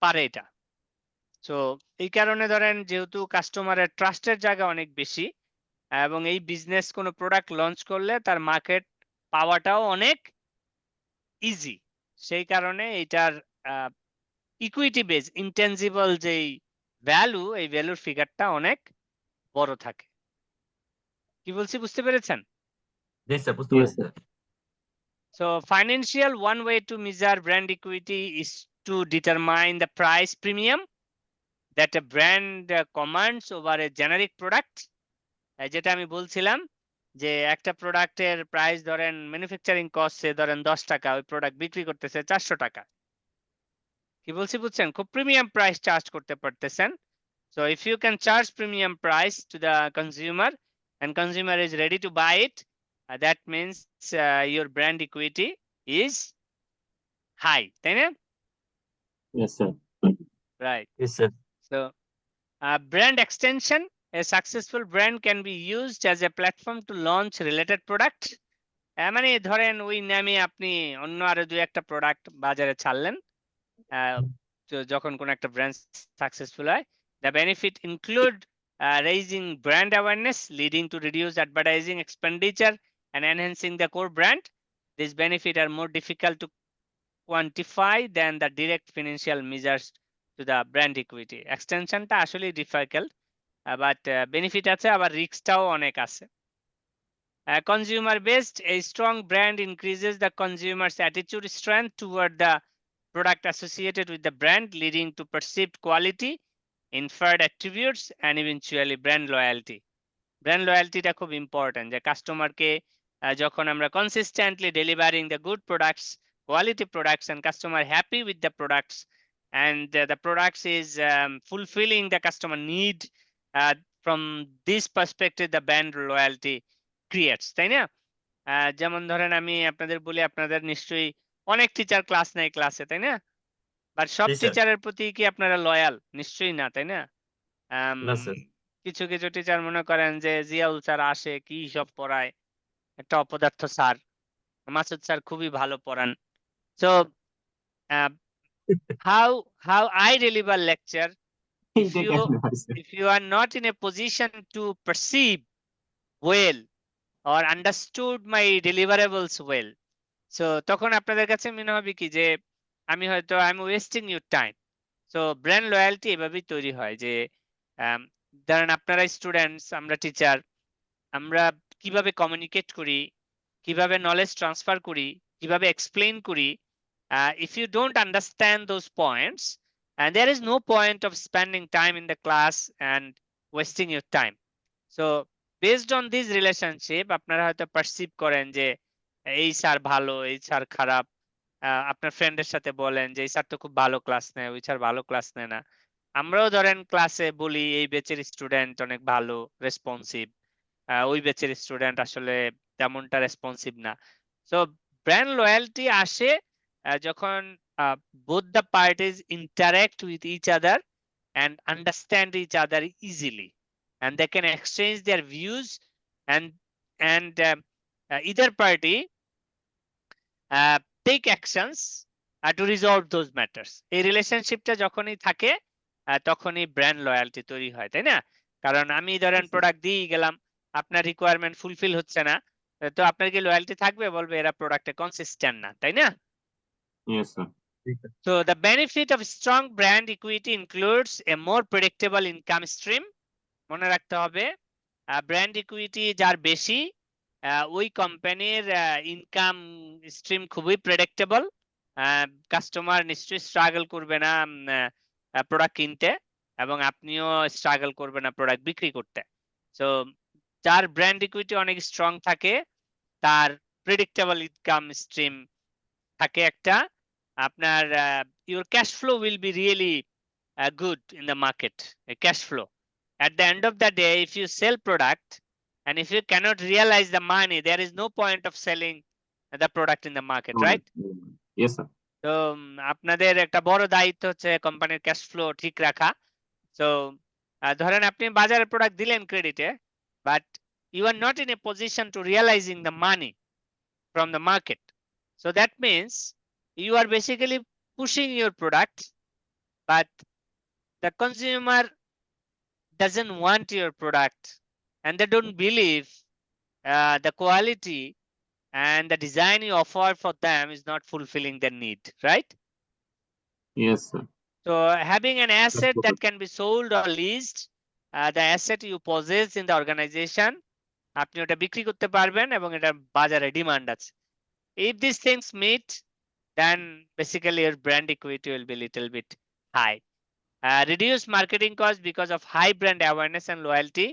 পারে এটা। সো এই কারণে ধরেন যেহেতু কাস্টমারের ট্রাস্টের জায়গা অনেক বেশি, এবং এই বিজনেস কোনো প্রোডাক্ট লঞ্চ করলে তার মার্কেট পাওয়াটাও অনেক ইজি, সেই কারণে এটার ইকুইটি বেস ইনটেনজিবল যেই ভ্যালু, এই ভ্যালুর ফিগারটা অনেক বড় থাকে। কি বলছি বুঝতে পেরেছেন? জি স্যার, বুঝতে Yes, পেরেছি sir. Sir. So financial one way to measure brand equity is to determine the price premium that a brand commands over a generic product. যেটা আমি বলছিলাম যে একটা প্রোডাক্টের প্রাইস ধরেন ম্যানুফ্যাকচারিং কস্টে ধরেন 10 টাকা, ওই প্রোডাক্ট বিক্রি করতেছে 400 টাকা। কি বলছি বুঝছেন? খুব প্রিমিয়াম প্রাইস চার্জ করতে পারতেছেন। So if you can charge premium price to the consumer and consumer is ready to buy it, that means your brand equity is high, তাই না? Yes, sir. Right. Yes, sir. So brand extension, a successful brand can be used as a platform to launch related product. মানে ধরেন ওই নামে আপনি অন্য আরো দুই একটা প্রোডাক্ট বাজারে ছাড়লেন, তো যখন কোন একটা ব্র্যান্ড সাকসেসফুল হয়, the benefit include raising brand awareness leading to reduced advertising expenditure and enhancing the core brand. These benefits are more difficult to quantify than the direct financial measures to the brand equity. এক্সটেনশনটা আসলে ডিফিকাল্ট, বাট বেনিফিট আছে, আবার রিস্কটাও অনেক আছে। Consumer based, a strong brand increases the consumer's attitude strength toward the product associated with the brand, leading to perceived quality, inferred attributes and eventually brand loyalty. Brand লয়্যালটিটা খুব ইম্পর্টেন্ট, যে কাস্টমারকে যখন আমরা consistently delivering the good products, quality products and customer happy with the products, and the products is fulfilling the customer need, from this perspective the brand loyalty creates, তাই না? যেমন ধরেন আমি আপনাদের বলি, আপনাদের নিশ্চয়ই অনেক টিচার ক্লাস নেয় ক্লাসে, তাই না? বাট সব জি স্যার। টিচারের প্রতি কি আপনারা লয়াল? নিশ্চয়ই না, তাই না? না স্যার। কিছু কিছু টিচার মনে করেন যে জিয়াউল স্যার আসে কি সব পড়ায়, একটা অপদার্থ স্যার, মাসুদ স্যার খুবই ভালো পড়ান। So how I deliver lecture, if এইটা you কেমনে হয়, sir? if you are not in a position to perceive well or understood my deliverables well, so তখন আপনাদের কাছে মনে হবে কি যে আমি হয়তো I am wasting your time. So brand loyalty এভাবেই তৈরি হয় যে ধরেন আপনারা স্টুডেন্টস, আমরা টিচার, আমরা কিভাবে কমিউনিকেট করি, কিভাবে নলেজ ট্রান্সফার করি, কিভাবে এক্সপ্লেইন করি, if you don't understand those points, and there is no point of spending time in the class and wasting your time. So based on this relationship আপনারা হয়তো পারসিভ করেন যে এই স্যার ভালো, এই স্যার খারাপ, আপনার ফ্রেন্ডের সাথে বলেন যে এই স্যার তো খুব ভালো ক্লাস নেয়, ওই স্যার ভালো ক্লাস নেয় না। আমরাও ধরেন ক্লাসে বলি এই ব্যাচের স্টুডেন্ট অনেক ভালো, রেসপন্সিভ, ওই ব্যাচের স্টুডেন্ট আসলে তেমনটা রেসপন্সিভ না। সো ব্র্যান্ড লয়্যালটি আসে যখন both the parties interact with each other and understand each other easily, and they can exchange their views, and either party take actions to resolve those matters. এই রিলেশনশিপটা যখনই থাকে তখনই ব্র্যান্ড লয়্যালটি তৈরি হয়, তাই না? কারণ আমি ধরেন প্রোডাক্ট দিয়ে গেলাম, আপনার রিকোয়ারমেন্ট ফুলফিল হচ্ছে না, তো আপনার কি লয়্যালটি থাকবে? বলবে এরা প্রোডাক্টে কনসিস্টেন্ট না, তাই না? Yes, sir. So the benefit of strong brand equity includes a more predictable income stream. মনে রাখতে হবে ব্র্যান্ড ইকুইটি যার বেশি ওই কোম্পানির ইনকাম স্ট্রিম খুবই প্রেডিক্টেবল। কাস্টমার নিশ্চয়ই স্ট্রাগল করবে না প্রোডাক্ট কিনতে, এবং আপনিও স্ট্রাগল করবে না প্রোডাক্ট বিক্রি করতে। সো যার ব্র্যান্ড ইকুইটি অনেক স্ট্রং থাকে তার প্রেডিক্টেবল ইনকাম স্ট্রিম থাকে একটা। আপনার your cash flow will be really good in the market, a cash flow. At the end of the day, if you sell product and if you cannot realize the money, there is no point of selling the product in the market, right? Yes, sir. তো আপনাদের একটা বড় দায়িত্ব হচ্ছে কোম্পানির ক্যাশ ফ্লো ঠিক রাখা। তো ধরেন আপনি বাজারে প্রোডাক্ট দিলেন ক্রেডিটে, but you are not in a position to realizing the money from the market. So that means you are basically pushing your product, but the consumer doesn't want your product and they don't believe the quality and the design you offer for them is not fulfilling their need, right? Yes, sir. So having an asset that can be sold or leased, the asset you possess in the organization, আপনি ওটা বিক্রি করতে পারবেন এবং এটা বাজারে ডিমান্ড আছে। If these things meet, then basically your brand equity will be little bit high. Reduce marketing cost because of high brand awareness and loyalty.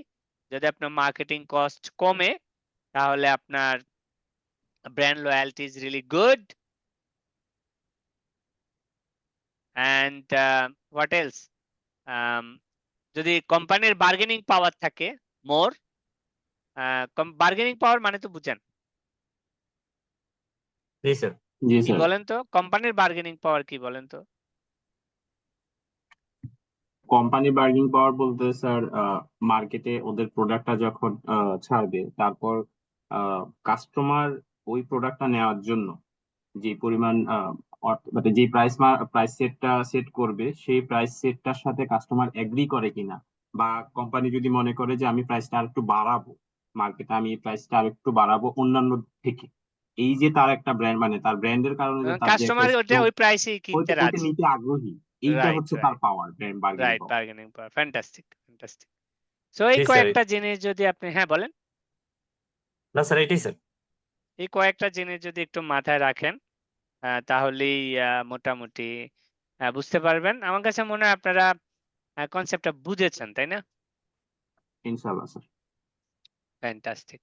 যদি আপনার মার্কেটিং কস্ট কমে তাহলে আপনার brand loyalty is really good. And what else? যদি কোম্পানির বার্গেনিং পাওয়ার থাকে মোর, বার্গেনিং পাওয়ার মানে তো বুঝেন জি স্যার। জি কি স্যার। বলেন তো, কোম্পানির বার্গেনিং পাওয়ার কি বলেন তো? কোম্পানি বার্গেনিং পাওয়ার বলতে স্যার মার্কেটে ওদের প্রোডাক্টটা যখন ছাড়বে, তারপর কাস্টমার ওই প্রোডাক্টটা নেওয়ার জন্য যে পরিমাণ মানে যে প্রাইস সেটটা সেট করবে, সেই প্রাইস সেটটার সাথে কাস্টমার এগ্রি করে কিনা, বা কোম্পানি যদি মনে করে যে আমি প্রাইসটা আর একটু বাড়াবো, মার্কেটে আমি প্রাইসটা আর একটু বাড়াবো অন্যান্য থেকে, এই যে তার একটা ব্র্যান্ড, মানে তার ব্র্যান্ডের কারণে যে তার যে একটা কাস্টমার ওটা ওই প্রাইসেই কিনতে ওইটা রাজি। নিতে আগ্রহী, এইটা রাইট হচ্ছে তার right power, brand bargaining right, power. Bargaining power. Fantastic fantastic. So এই জি স্যার। কয়েকটা জিনিস যদি আপনি, হ্যাঁ বলেন, না স্যার এটাই স্যার। এই কয়েকটা জিনিস যদি একটু মাথায় রাখেন তাহলেই মোটামুটি বুঝতে পারবেন। আমার কাছে মনে হয় আপনারা কনসেপ্টটা বুঝেছেন, তাই না? ইনশাআল্লাহ স্যার। ফ্যান্টাস্টিক।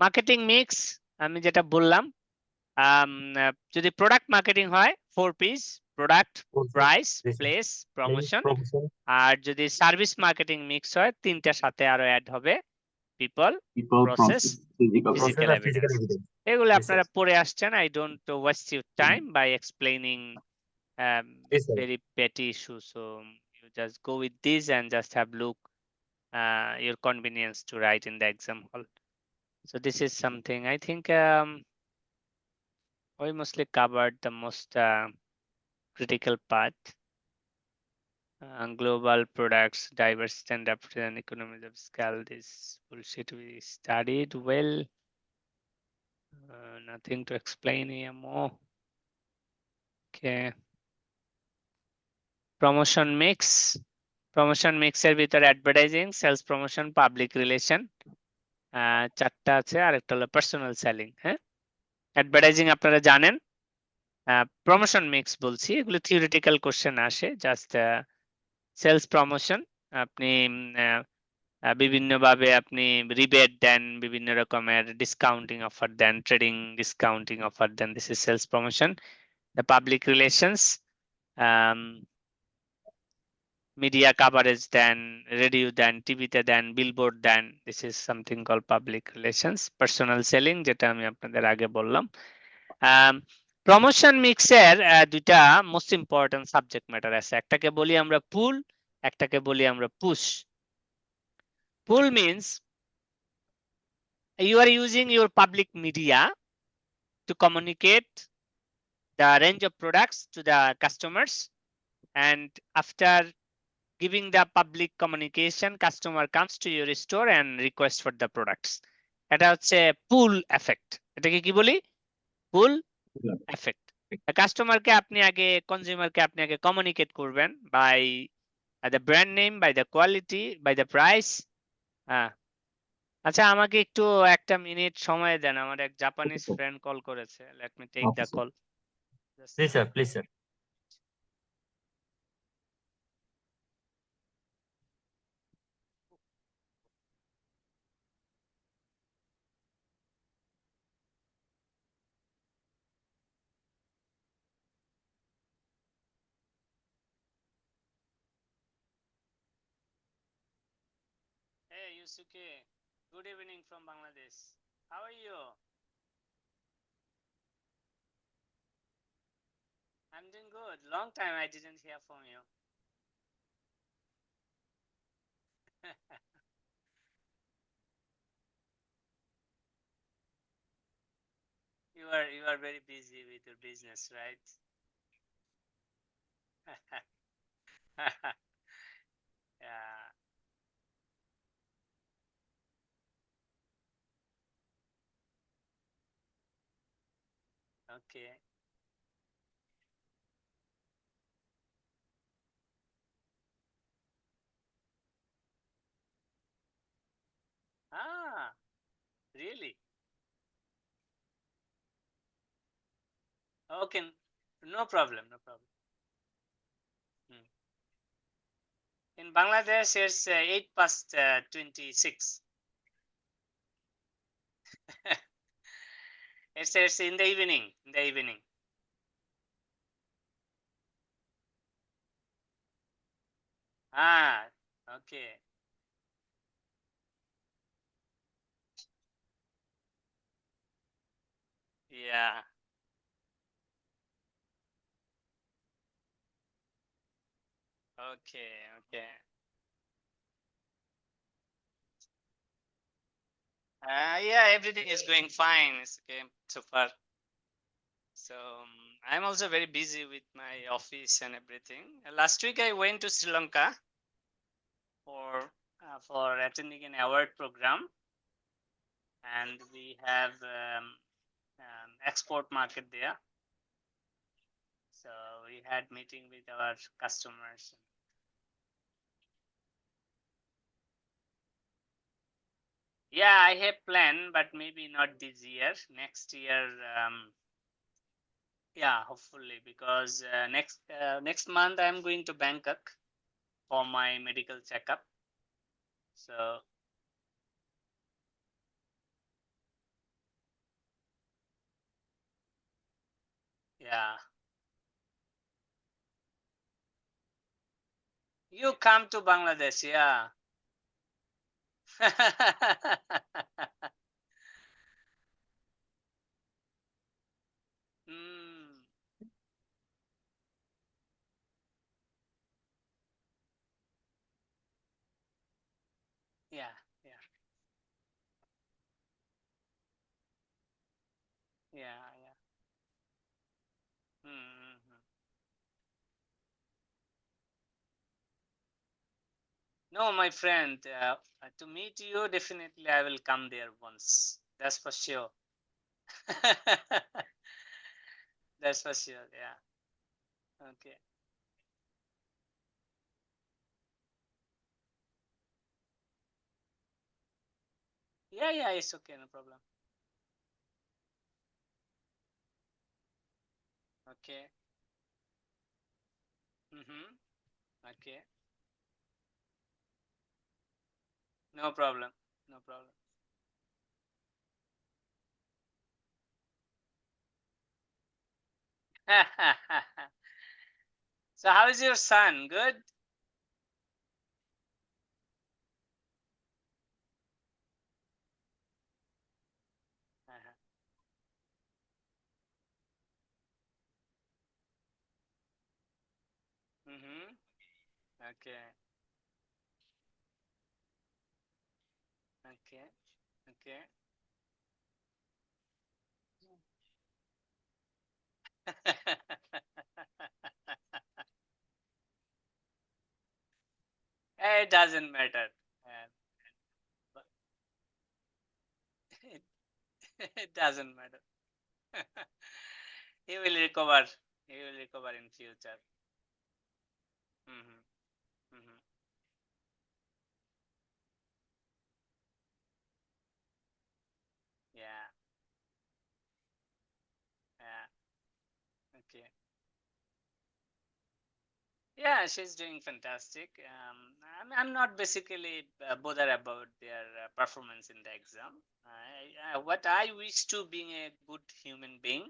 মার্কেটিং মিক্স আমি যেটা বললাম, যদি প্রোডাক্ট মার্কেটিং হয় 4 Ps: product, price, place, promotion. আর যদি সার্ভিস মার্কেটিং মিক্স হয় তিনটার সাথে আরো অ্যাড হবে পিপল, প্রসেস, ফিজিক্যাল এভিডেন্স। এগুলো আপনারা পড়ে আসছেন। I don't waste your time by explaining very petty issues. So you just go with this and just have look your convenience to write in the exam hall. So this is something I think we mostly covered the most critical part. Global products, diversity and adaptation, economies of scale. This bullshit we studied well. Nothing to explain here more. Okay. Promotion mix. Promotion mix এর ভিতরে advertising, sales promotion, public relation, চারটা আছে। আর একটা হলো পার্সোনাল সেলিং। হ্যাঁ, অ্যাডভার্টাইজিং আপনারা জানেন। প্রমোশন মিক্স বলছি, এগুলো থিওরিটিক্যাল কোশ্চেন আসে। জাস্ট সেলস প্রমোশন, আপনি বিভিন্নভাবে আপনি রিবেট দেন, বিভিন্ন রকমের ডিসকাউন্টিং অফার দেন, ট্রেডিং ডিসকাউন্টিং অফার দেন, this is sales promotion. the public relations, media coverage দেন, রেডিও দেন, টিভিতে দেন, বিলবোর্ড দেন, this is something called public relations. Personal selling, যেটা আমি আপনাদের আগে বললাম। প্রমোশন মিক্সের দুইটা মোস্ট ইম্পর্টেন্ট সাবজেক্ট ম্যাটার আছে, একটাকে বলি আমরা পুল, একটাকে বলি আমরা push. Pool means you are using your public media to communicate the range of products to the customers, and after giving the public communication, customer comes to your store and request for the products. এটা হচ্ছে পুল এফেক্ট। এটাকে কি বলি? Pull effect. কাস্টমারকে আপনি আগে, কনজিউমারকে আপনি আগে কমিউনিকেট করবেন by the brand name, by the quality, by the price. হ্যাঁ, আচ্ছা আমাকে একটু একটা মিনিট সময় দেন, আমার এক জাপানিজ ফ্রেন্ড কল করেছে। Let me take the call. Please, sir. Please, sir. Hey Yusuke, good evening from Bangladesh. How are you? I'm doing good. Long time I didn't hear from you. You are very busy with your business, right? Yeah. Okay. Ah, really? Okay. No problem. No problem. Hmm. In Bangladesh, it's 8 past 26. It's in the evening. In the evening. Ah, okay. Yeah. Okay. Okay. Yeah, everything is going fine. It's okay so far. So I'm also very busy with my office and everything. Last week I went to Sri Lanka for attending an award program, and we have export market there. So we had meeting with our customers. Yeah, I have planned, but maybe not this year. Next year, yeah, hopefully, because next month I'm going to Bangkok for my medical checkup. So yeah, you come to Bangladesh, yeah. Mm, yeah, yeah, yeah, yeah. Mm-hmm. No, my friend, to meet you, definitely I will come there once. That's for sure. That's for sure. Yeah. Okay. Yeah, yeah, it's okay, no problem. Okay. Mm-hmm. Okay. No problem. No problem. So how is your son? Good? Mm-hmm. Okay. Okay. Okay. It doesn't matter. But it, it doesn't matter. He will recover. He will recover in future. Mm-hmm. Mm-hmm. Yeah. Yeah. Okay. Yeah, she's doing fantastic. I'm not basically bothered about their performance in the exam. What I wish to being a good human being,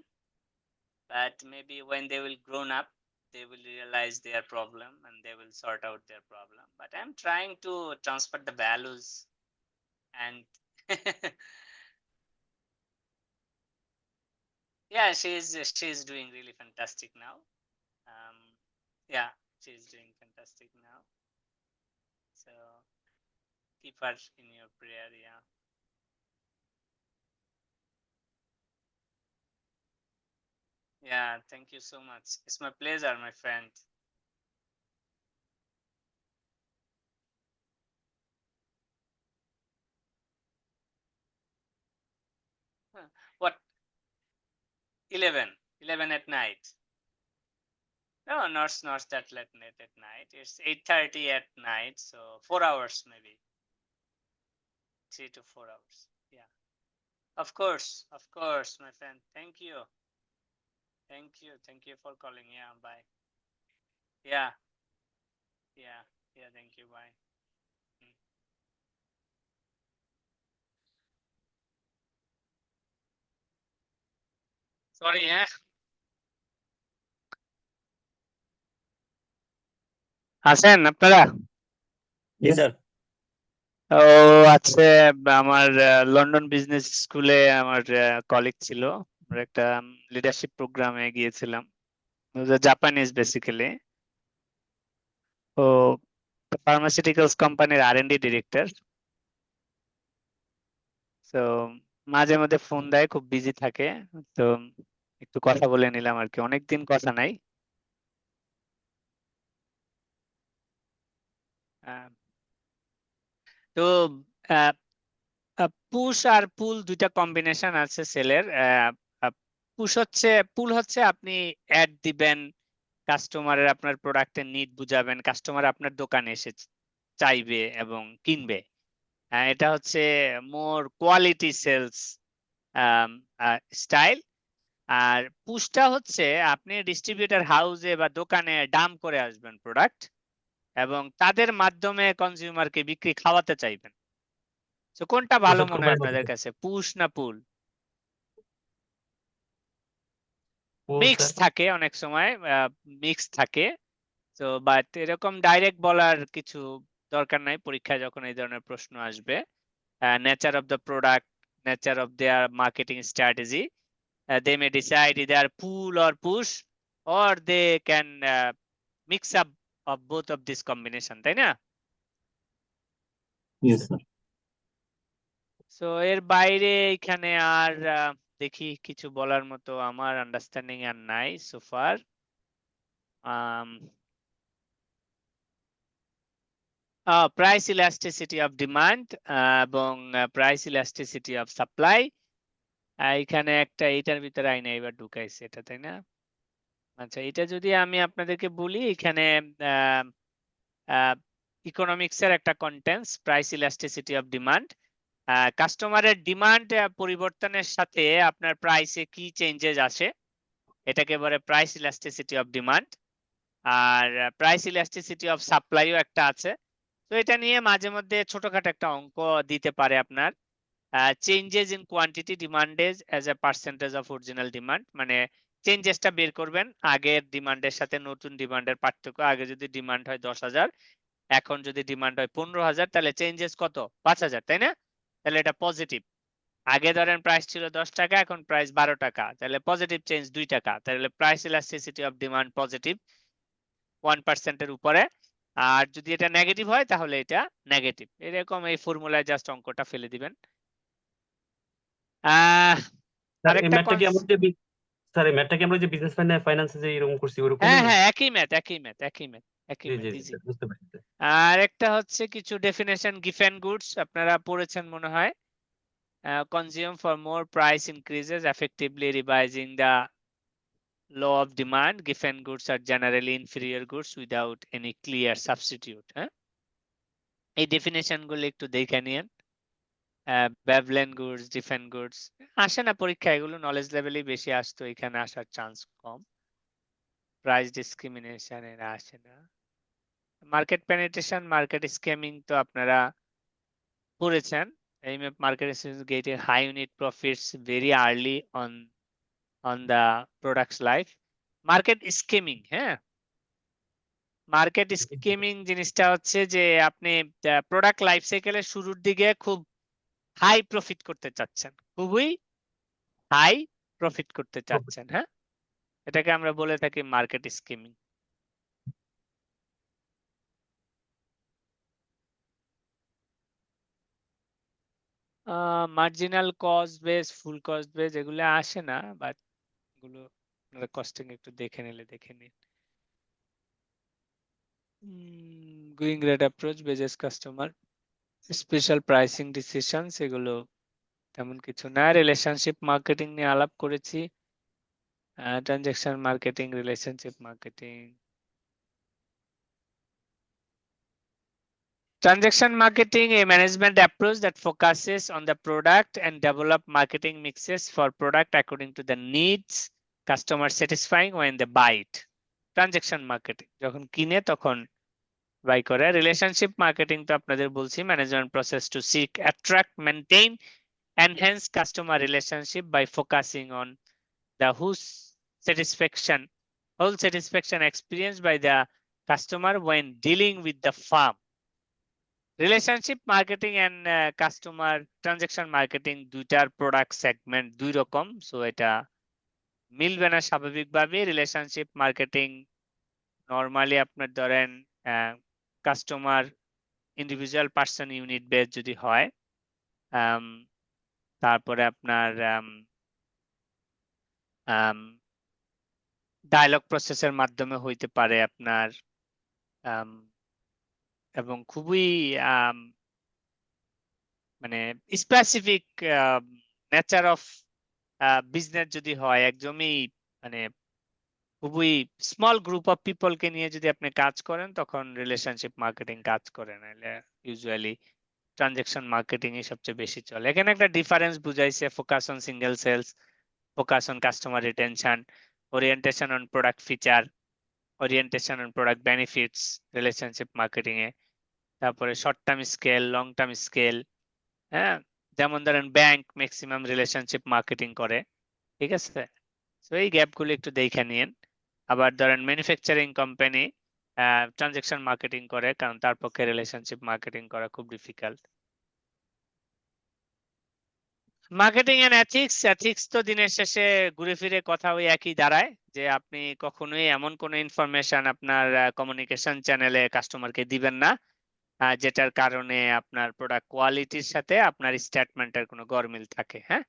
but maybe when they will grown up, they will realize their problem and they will sort out their problem. But I'm trying to transfer the values and yeah, she's doing really fantastic now. Um, yeah, she's doing fantastic now. So keep her in your prayer. Yeah. Yeah, thank you so much. It's my pleasure, my friend. Huh. What? 11? 11 at night? No, not that late at night. It's 8:30 at night, so 4 hours maybe. 3 to 4 hours. Yeah. Of course, my friend. Thank you. Thank you. Thank you for calling. Yeah, bye. Yeah, yeah, yeah, thank you. Bye. Mm. Sorry, হ্যাঁ আছেন আপনারা? Yes, sir. ও আছে আমার লন্ডন বিজনেস স্কুলে আমার কলিগ ছিল। আমরা একটা লিডারশিপ প্রোগ্রামে গিয়েছিলাম। Japanese basically. ও ফার্মাসিউটিক্যালস কোম্পানির R&D ডিরেক্টর। তো মাঝে মধ্যে ফোন দেয়, খুব বিজি থাকে। তো একটু কথা বলে নিলাম আর কি, অনেকদিন কথা নাই। তো পুশ আর পুল দুইটা কম্বিনেশন আছে সেলের। পুল হচ্ছে আপনি অ্যাড দিবেন, কাস্টমারের আপনার প্রোডাক্টের নিড বুঝাবেন, কাস্টমার আপনার দোকানে এসে চাইবে এবং কিনবে। এটা হচ্ছে মোর কোয়ালিটি সেলস স্টাইল। আর পুশটা হচ্ছে আপনি ডিস্ট্রিবিউটর হাউসে বা দোকানে ডাম্প করে আসবেন প্রোডাক্ট এবং তাদের মাধ্যমে কনজিউমারকে বিক্রি খাওয়াতে চাইবেন। তো কোনটা ভালো ওষুধ মনে হয় কোম্পানির মতো আপনাদের কাছে, পুশ না পুল? পুল মিক্স স্যার। থাকে অনেক সময়, মিক্স থাকে। তো বাট এরকম ডাইরেক্ট বলার কিছু দরকার নাই পরীক্ষায় যখন এই ধরনের প্রশ্ন আসবে। Nature of the product, nature of their marketing strategy, they may decide either pull or push or they can mix up of both of this combination, তাই না? Yes, sir. সো এর বাইরে এখানে আর দেখি কিছু বলার মতো আমার আন্ডারস্ট্যান্ডিং আর নাই so far. Price elasticity of demand এবং প্রাইস ইলাস্টিসিটি অফ সাপ্লাই, এখানে একটা এটার ভিতরে আইনা এবার ঢুকাইছে এটা, তাই না? আচ্ছা, এটা যদি আমি আপনাদেরকে বলি, এখানে ইকোনমিক্সের একটা contents, price elasticity of demand. কাস্টমারের ডিমান্ড পরিবর্তনের সাথে আপনার প্রাইসে কি চেঞ্জেস আসে, এটাকে বলে প্রাইস ইলাস্টিসিটি অফ ডিমান্ড। আর প্রাইস ইলাস্টিসিটি অফ সাপ্লাইও একটা আছে। তো এটা নিয়ে মাঝে মধ্যে ছোটখাটো একটা অঙ্ক দিতে পারে আপনার। Changes in quantity demands as a percentage of original demand, মানে চেঞ্জেসটা বের করবেন আগের ডিমান্ডের সাথে নতুন ডিমান্ডের পার্থক্য। আগে যদি ডিমান্ড হয় 10,000, এখন যদি ডিমান্ড হয় 15,000, তাহলে চেঞ্জেস কত? 5,000, তাই না? তাহলে এটা পজিটিভ। আগে ধরেন প্রাইস ছিল 10 টাকা, এখন প্রাইস 12 টাকা, তাহলে পজিটিভ চেঞ্জ 2 টাকা। তাহলে price elasticity of demand positive 1% এর উপরে। আর যদি এটা নেগেটিভ হয় তাহলে এটা নেগেটিভ। এরকম এই ফর্মুলায় জাস্ট অঙ্কটা ফেলে দিবেন। স্যার এই আরেকটা ম্যাথটা কি আমরা যে স্যার এই ম্যাথটা কি আমরা যে বিজনেস ফাইন্যান্সে যে এরকম করছি ওরকমই হ্যাঁ না? হ্যাঁ, একই ম্যাথ, একই ম্যাথ, একই ম্যাথ, একই জি ম্যাথ, জি জি ইজি। স্যার, বুঝতে পারছি স্যার। আর একটা হচ্ছে কিছু ডেফিনেশন গিভেন গুডস আপনারা পড়েছেন মনে হয়। Consume for more price increases effectively revising the law of demand. Given goods are generally inferior goods without any clear substitute. হ্যাঁ, এই ডেফিনেশন গুলো একটু দেখে নিন। বেভলেন গুডস, ডিফেন গুডস আসে না পরীক্ষা, এগুলো নলেজ লেভেলেই বেশি আসতো, এখানে আসার চান্স কম। প্রাইস ডিসক্রিমিনেশন এরা আসে না। মার্কেট পেনিট্রেশন, মার্কেট স্ক্যামিং তো আপনারা পড়েছেন। এই market getting high unit profits very early on the product's life. Market skimming, হ্যাঁ, মার্কেট স্কিমিং জিনিসটা হচ্ছে যে আপনি প্রোডাক্ট লাইফ সাইকেলের শুরুর দিকে খুব হাই প্রফিট করতে চাচ্ছেন, খুবই হাই প্রফিট করতে চাচ্ছেন, হ্যাঁ, এটাকে আমরা বলে থাকি market skimming. Marginal cost base, full cost base এগুলো আসে না, বাট এগুলো আপনারা কস্টিং একটু দেখে নিলে দেখে নিন। Going rate approach bases customer, special pricing decisions, এগুলো তেমন কিছু না। রিলেশনশিপ মার্কেটিং নিয়ে আলাপ করেছি। Transaction marketing, relationship marketing. Transaction marketing, a management approach that focuses on the product and develop marketing mixes for product according to the needs customer satisfying when they buy it. Transaction marketing যখন কিনে তখন বাই করে। রিলেশনশিপ মার্কেটিং তো আপনাদের বলছি, management process to seek, attract, maintain, enhance customer relationship by focusing on the whole satisfaction experienced by the customer when dealing with the firm. Relationship marketing and customer transaction marketing দুইটার প্রোডাক্ট সেগমেন্ট দুই রকম, সো এটা মিলবে না স্বাভাবিকভাবে। রিলেশনশিপ মার্কেটিং নরমালি আপনার ধরেন customer individual person unit base যদি হয়, তারপরে আপনার ডায়ালগ প্রসেসের মাধ্যমে হইতে পারে আপনার, এবং খুবই মানে স্পেসিফিক নেচার অফ বিজনেস যদি হয়, একদমই মানে খুবই স্মল গ্রুপ অফ পিপলকে নিয়ে যদি আপনি কাজ করেন তখন রিলেশনশিপ মার্কেটিং কাজ করে, নাহলে ইউজুয়ালি ট্রানজাকশন মার্কেটিং এ সবচেয়ে বেশি চলে। এখানে একটা ডিফারেন্স বুঝাইছে, focus on single sales, focus on customer retention, orientation on product feature, orientation on product benefits relationship marketing এ। তারপরে short term scale, long term scale, হ্যাঁ, যেমন ধরেন ব্যাংক ম্যাক্সিমাম রিলেশনশিপ মার্কেটিং করে, ঠিক আছে। তো এই গ্যাপগুলো একটু দেখে নিন। আবার ধরেন ম্যানুফ্যাকচারিং কোম্পানি ট্রানজাকশন মার্কেটিং করে, কারণ তার পক্ষে রিলেশনশিপ মার্কেটিং করা খুব difficult. Marketing and ethics, ethics তো দিনের শেষে ঘুরে ফিরে কথা ওই একই দাঁড়ায়, যে আপনি কখনোই এমন কোনো ইনফরমেশন আপনার কমিউনিকেশন চ্যানেলে কাস্টমারকে দিবেন না যেটার কারণে আপনার প্রোডাক্ট কোয়ালিটির সাথে আপনার স্টেটমেন্টের কোনো গরমিল থাকে, হ্যাঁ।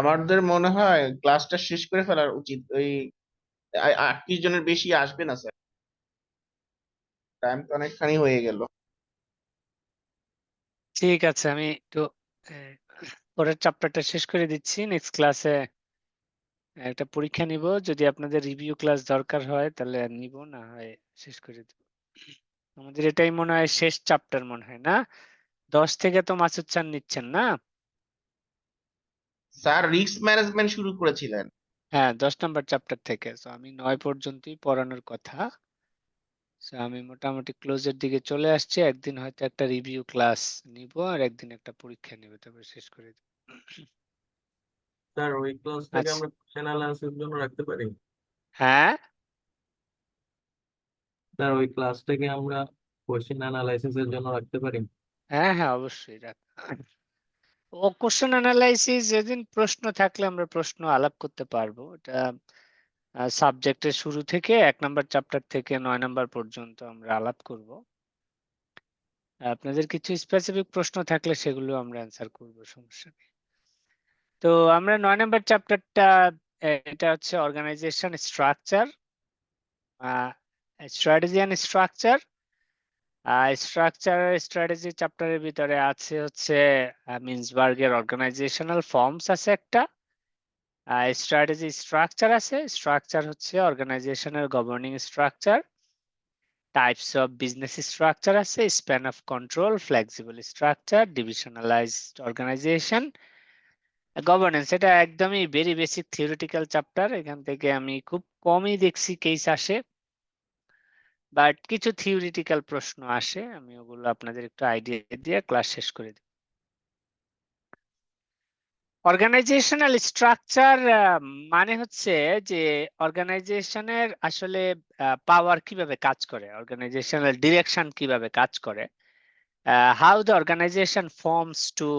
আমাদের মনে হয় ক্লাসটা শেষ করে ফেলার উচিত। ওই 38 জনের বেশি আসবে না স্যার, টাইম তো অনেকখানি হয়ে গেল। ঠিক আছে, আমি একটু পরের চ্যাপ্টারটা শেষ করে দিচ্ছি। নেক্সট ক্লাসে একটা পরীক্ষা নিব, যদি আপনাদের রিভিউ ক্লাস দরকার হয় তাহলে নিব, না হয় শেষ করে দেব। আমাদের এটাই মনে হয় শেষ চ্যাপ্টার মনে হয়, না? 10 থেকে তো মাসুদ চান নিচ্ছেন না? স্যার রিস্ক ম্যানেজমেন্ট শুরু করেছিলেন। হ্যাঁ, 10 নম্বর চ্যাপ্টার থেকে। তো আমি 9 পর্যন্তই পড়ানোর কথা। So, আমি মোটামুটি ক্লোজের দিকে চলে আসছি। একদিন হয়তো একটা রিভিউ ক্লাস নিব আর একদিন একটা পরীক্ষা নিব, তারপর শেষ করে দেব। স্যার ওই ক্লাসটাকে আচ্ছা, আমরা কোশ্চেন অ্যানালাইসিসের জন্য রাখতে পারি? হ্যাঁ স্যার ওই ক্লাসটাকে আমরা কোশ্চেন অ্যানালাইসিসের জন্য রাখতে পারি? হ্যাঁ হ্যাঁ অবশ্যই ও কোশ্চেন অ্যানালাইসিস, যেদিন প্রশ্ন থাকলে আমরা প্রশ্ন আলাপ করতে পারবো। এটা সাবজেক্টের শুরু থেকে 1 নাম্বার চ্যাপ্টার থেকে 9 নাম্বার পর্যন্ত আমরা আলাপ করব। আপনাদের কিছু স্পেসিফিক প্রশ্ন থাকলে সেগুলো আমরা অ্যান্সার করব, সমস্যা নেই। তো আমরা 9 নাম্বার চ্যাপ্টারটা, এটা হচ্ছে organization structure, strategy and structure. Strategy চ্যাপ্টারের ভিতরে আছে হচ্ছে মিন্সবার্গের অর্গানাইজেশনাল ফর্মস আছে একটা, স্ট্র্যাটেজি স্ট্রাকচার আছে। স্ট্রাকচার হচ্ছে অর্গানাইজেশনের governing structure. Types of business structure আছে, span of control, flexible structure, divisionalised organisation, governance. এটা একদমই ভেরি বেসিক থিওরিটিক্যাল চ্যাপ্টার। এখান থেকে আমি খুব কমই দেখছি কেস আসে, বাট কিছু থিওরিটিক্যাল প্রশ্ন আসে। আমি ওগুলো আপনাদের একটু আইডিয়া দিয়ে ক্লাস শেষ করে দিই। অর্গানাইজেশনাল স্ট্রাকচার মানে হচ্ছে যে অর্গানাইজেশনের আসলে পাওয়ার কিভাবে কাজ করে, অর্গানাইজেশনাল ডিরেকশন কিভাবে কাজ করে, how the organization forms to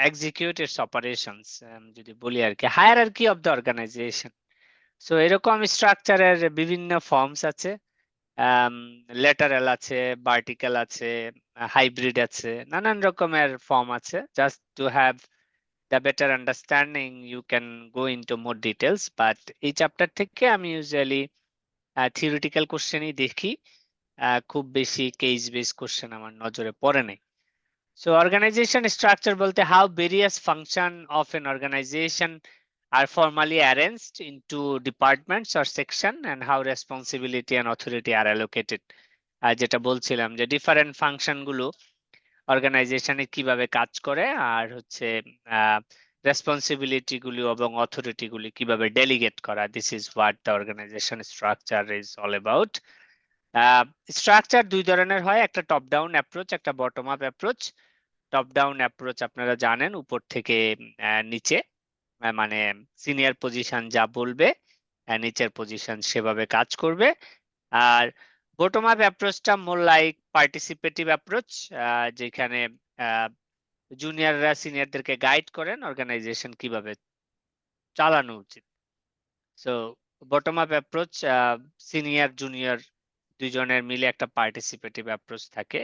execute its operations, যদি বলি আর কি, hierarchy of the organization. So এরকম স্ট্রাকচারের বিভিন্ন ফর্মস আছে, লেটারাল আছে, ভার্টিক্যাল আছে, হাইব্রিড আছে, নানান রকমের ফর্ম আছে। Just to have the better understanding you can go into more details, but এই চ্যাপ্টার থেকে আমি ইউজুয়ালি থিওরিটিক্যাল কোশ্চেনই দেখি, খুব বেশি কেস বেস কোশ্চেন আমার নজরে পড়ে নাই। সো অর্গানাইজেশন স্ট্রাকচার বলতে how various function of an organization are formally arranged into departments or section and how responsibility and authority are allocated. যেটা বলছিলাম যে ডিফারেন্ট ফাংশন গুলো অর্গানাইজেশনে কিভাবে কাজ করে আর হচ্ছে রেসপন্সিবিলিটি গুলি এবং অথরিটি গুলি কিভাবে ডেলিগেট করা, this is what the organization structure is all about. Structure দুই ধরনের হয়, একটা টপ ডাউন অ্যাপ্রোচ, একটা bottom up approach. Top down approach আপনারা জানেন, উপর থেকে নিচে, মানে সিনিয়র পজিশন যা বলবে নিচের পজিশন সেভাবে কাজ করবে। আর বটম আপ অ্যাপ্রোচটা মোর লাইক পার্টিসিপেটিভ অ্যাপ্রোচ, যেখানে জুনিয়ররা সিনিয়রদেরকে গাইড করেন অর্গানাইজেশন কিভাবে চালানো উচিত। So bottom up approach, senior junior দুইজনের মিলে একটা পার্টিসিপেটিভ অ্যাপ্রোচ থাকে।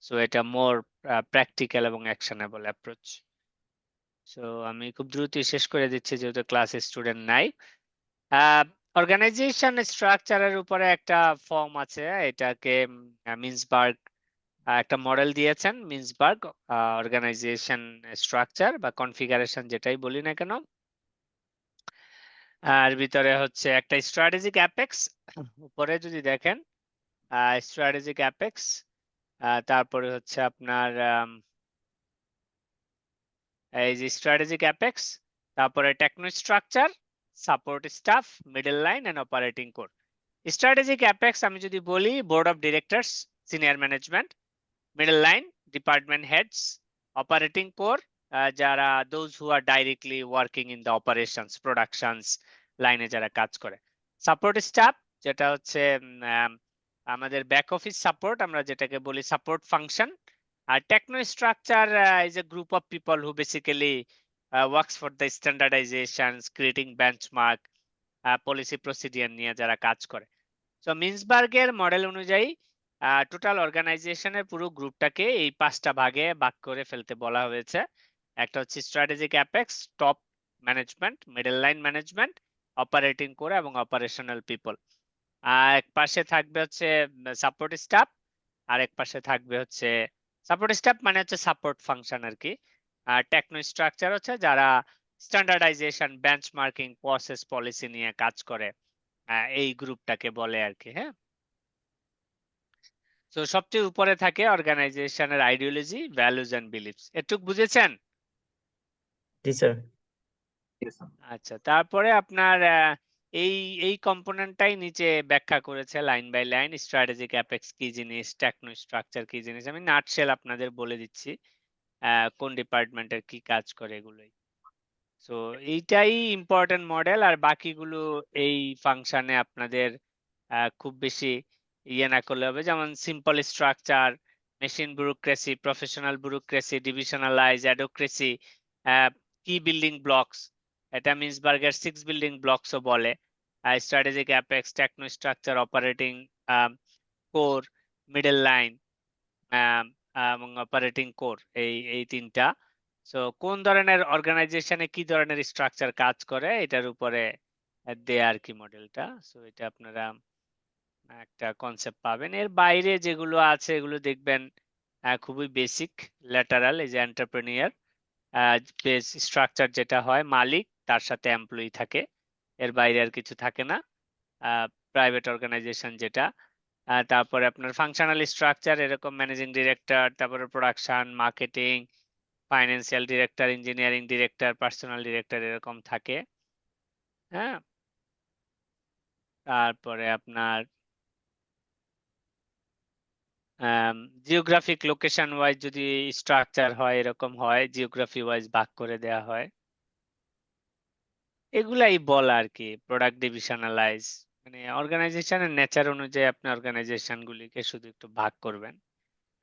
সো এটা মোর প্র্যাকটিক্যাল এবং অ্যাকশনেবল অ্যাপ্রোচ। সো আমি খুব দ্রুতই শেষ করে দিচ্ছি যেহেতু ক্লাসে স্টুডেন্ট নাই। অর্গানাইজেশন স্ট্রাকচারের উপরে একটা ফর্ম আছে, এটাকে মিন্সবার্গ একটা মডেল দিয়েছেন। মিন্সবার্গ অর্গানাইজেশন স্ট্রাকচার বা কনফিগারেশন যেটাই বলি না কেন, আর ভিতরে হচ্ছে একটা স্ট্র্যাটেজিক অ্যাপেক্স, উপরে যদি দেখেন স্ট্র্যাটেজিক অ্যাপেক্স, তারপরে হচ্ছে আপনার এই যে স্ট্র্যাটেজিক অ্যাপেক্স, তারপরে techno structure, support staff, middle line and operating core. Strategic apex আমি যদি বলি, board of directors, senior management, middle line, department heads, operating core, যারা those who are directly working in the operations, productions লাইনে যারা কাজ করে। সাপোর্ট স্টাফ, যেটা হচ্ছে আমাদের ব্যাক অফিস সাপোর্ট, আমরা যেটাকে বলি সাপোর্ট ফাংশন। আর techno structure is a group of people who basically works for the standardization, creating benchmark, policy procedure নিয়ে যারা কাজ করে। সো মিন্সবার্গের মডেল অনুযায়ী টোটাল অর্গানাইজেশনের পুরো গ্রুপটাকে এই 5টা ভাগে ভাগ করে ফেলতে বলা হয়েছে। একটা হচ্ছে strategic apex, top management, middle line management, operating core এবং অপারেশনাল পিপল। আর এক পাশে থাকবে হচ্ছে সাপোর্ট স্টাফ, আর এক পাশে থাকবে হচ্ছে সাপোর্ট স্টাফ মানে হচ্ছে সাপোর্ট ফাংশন আর কি। আর টেকনো স্ট্রাকচার হচ্ছে যারা স্ট্যান্ডার্ডাইজেশন, বেঞ্চমার্কিং, প্রসেস, পলিসি নিয়ে কাজ করে, এই গ্রুপটাকে বলে আর কি। হ্যাঁ, তো সবচেয়ে উপরে থাকে অর্গানাইজেশনের আইডিওলজি, ভ্যালুজ এন্ড বিলিফস। এটুক বুঝেছেন? জি স্যার। আচ্ছা, তারপরে আপনার এই এই কম্পোনেন্টটাই নিচে ব্যাখ্যা করেছে line by line. Strategic apex কি জিনিস, টেকনো স্ট্রাকচার কি জিনিস। আমি নাটশেল আপনাদের বলে দিচ্ছি কোন ডিপার্টমেন্টের কি কাজ করে এগুলোই। সো এইটাই ইম্পর্টেন্ট মডেল, আর বাকিগুলো এই ফাংশনে আপনাদের খুব বেশি ইয়ে না করলে হবে। যেমন simple structure, machine bureaucracy, professional bureaucracy, divisionalise, adhocracy, কি বিল্ডিং ব্লকস, এটা মিন্সবার্গের 6 বিল্ডিং ব্লকসও বলে। Strategic apex, techno structure, operating core, middle line এবং অপারেটিং কোর, এই তিনটা। সো কোন ধরনের অর্গানাইজেশনে কি ধরনের স্ট্রাকচার কাজ করে এটার উপরে দেয়া আর কি মডেলটা। সো এটা আপনারা একটা কনসেপ্ট পাবেন। এর বাইরে যেগুলো আছে এগুলো দেখবেন খুবই বেসিক ল্যাটারাল। এই যে এন্টারপ্রেনিয়ার বেস স্ট্রাকচার যেটা হয়, মালিক তার সাথে এমপ্লয়ি থাকে, এর বাইরে আর কিছু থাকে না। প্রাইভেট অর্গানাইজেশন যেটা, তারপরে আপনার ফাংশনাল স্ট্রাকচার এরকম ম্যানেজিং ডিরেক্টর, তারপরে production, marketing, financial director, engineering director, personal director এরকম থাকে। হ্যাঁ, তারপরে আপনার জিওগ্রাফিক লোকেশন ওয়াইজ যদি স্ট্রাকচার হয়, এরকম হয়, জিওগ্রাফি ওয়াইজ ভাগ করে দেয়া হয়। এগুলাই বলা আর কি। প্রোডাক্ট ডিভিশনালাইজ মানে অর্গানাইজেশনের নেচার অনুযায়ী আপনি অর্গানাইজেশন গুলিকে শুধু একটু ভাগ করবেন,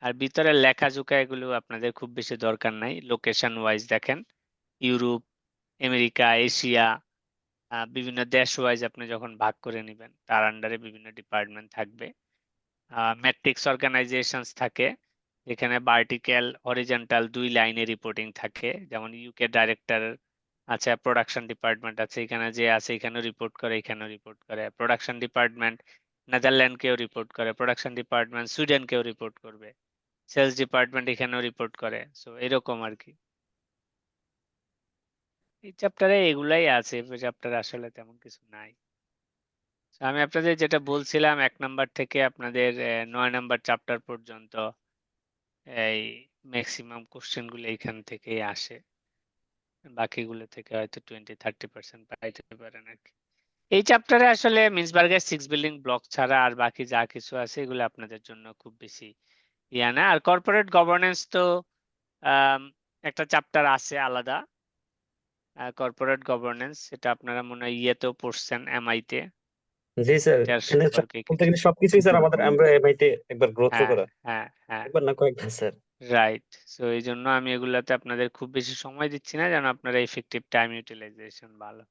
আর ভিতরে লেখাজোকা এগুলো আপনাদের খুব বেশি দরকার নাই। লোকেশন ওয়াইজ দেখেন, ইউরোপ, আমেরিকা, এশিয়া, বিভিন্ন দেশ ওয়াইজ আপনি যখন ভাগ করে নেবেন তার আন্ডারে বিভিন্ন ডিপার্টমেন্ট থাকবে। ম্যাট্রিক্স অর্গানাইজেশনস থাকে, যেখানে ভার্টিক্যাল হরিজন্টাল দুই লাইনে রিপোর্টিং থাকে। যেমন ইউকে ডাইরেক্টর আছে, প্রোডাকশন ডিপার্টমেন্ট আছে, এখানে যে আছে এখানেও রিপোর্ট করে, এখানেও রিপোর্ট করে। প্রোডাকশন ডিপার্টমেন্ট নেদারল্যান্ডকেও রিপোর্ট করে, প্রোডাকশন ডিপার্টমেন্ট সুইডেনকেও রিপোর্ট করবে, সেলস ডিপার্টমেন্ট এখানেও রিপোর্ট করে। সো এরকম আর কি। এই চ্যাপ্টারে এগুলাই আছে, চ্যাপ্টারে আসলে তেমন কিছু নাই। আমি আপনাদের যেটা বলছিলাম 1 নাম্বার থেকে আপনাদের 9 নাম্বার চ্যাপ্টার পর্যন্ত এই ম্যাক্সিমাম কোশ্চেন গুলো এখান থেকেই আসে, বাকিগুলো থেকে হয়তো 20-30% পাইতে পারেন আর কি। এই চ্যাপ্টারে আসলে মিন্সবার্গের 6 বিল্ডিং ব্লক ছাড়া আর বাকি যা কিছু আছে এগুলো আপনাদের জন্য খুব বেশি ইয়া না। আর কর্পোরেট গভর্নেন্স তো একটা চ্যাপ্টার আছে আলাদা, কর্পোরেট গভর্নেন্স, এটা আপনারা মনে হয় ইয়েতেও পড়ছেন, এমআই তে। জি স্যার, এটার এখানে সব সম্পর্কে বলতে কিছু, গেলে সবকিছুই স্যার আমাদের আমরা এমআইটি একবার গ্রো থ্রু হ্যাঁ করা, হ্যাঁ হ্যাঁ, একবার না কয়েকবার স্যার। রাইট। সো এই জন্য আমি এগুলাতে আপনাদের খুব বেশি সময় দিচ্ছি না, যেন আপনারা ইফেক্টিভ টাইম ইউটিলাইজেশন ভালো।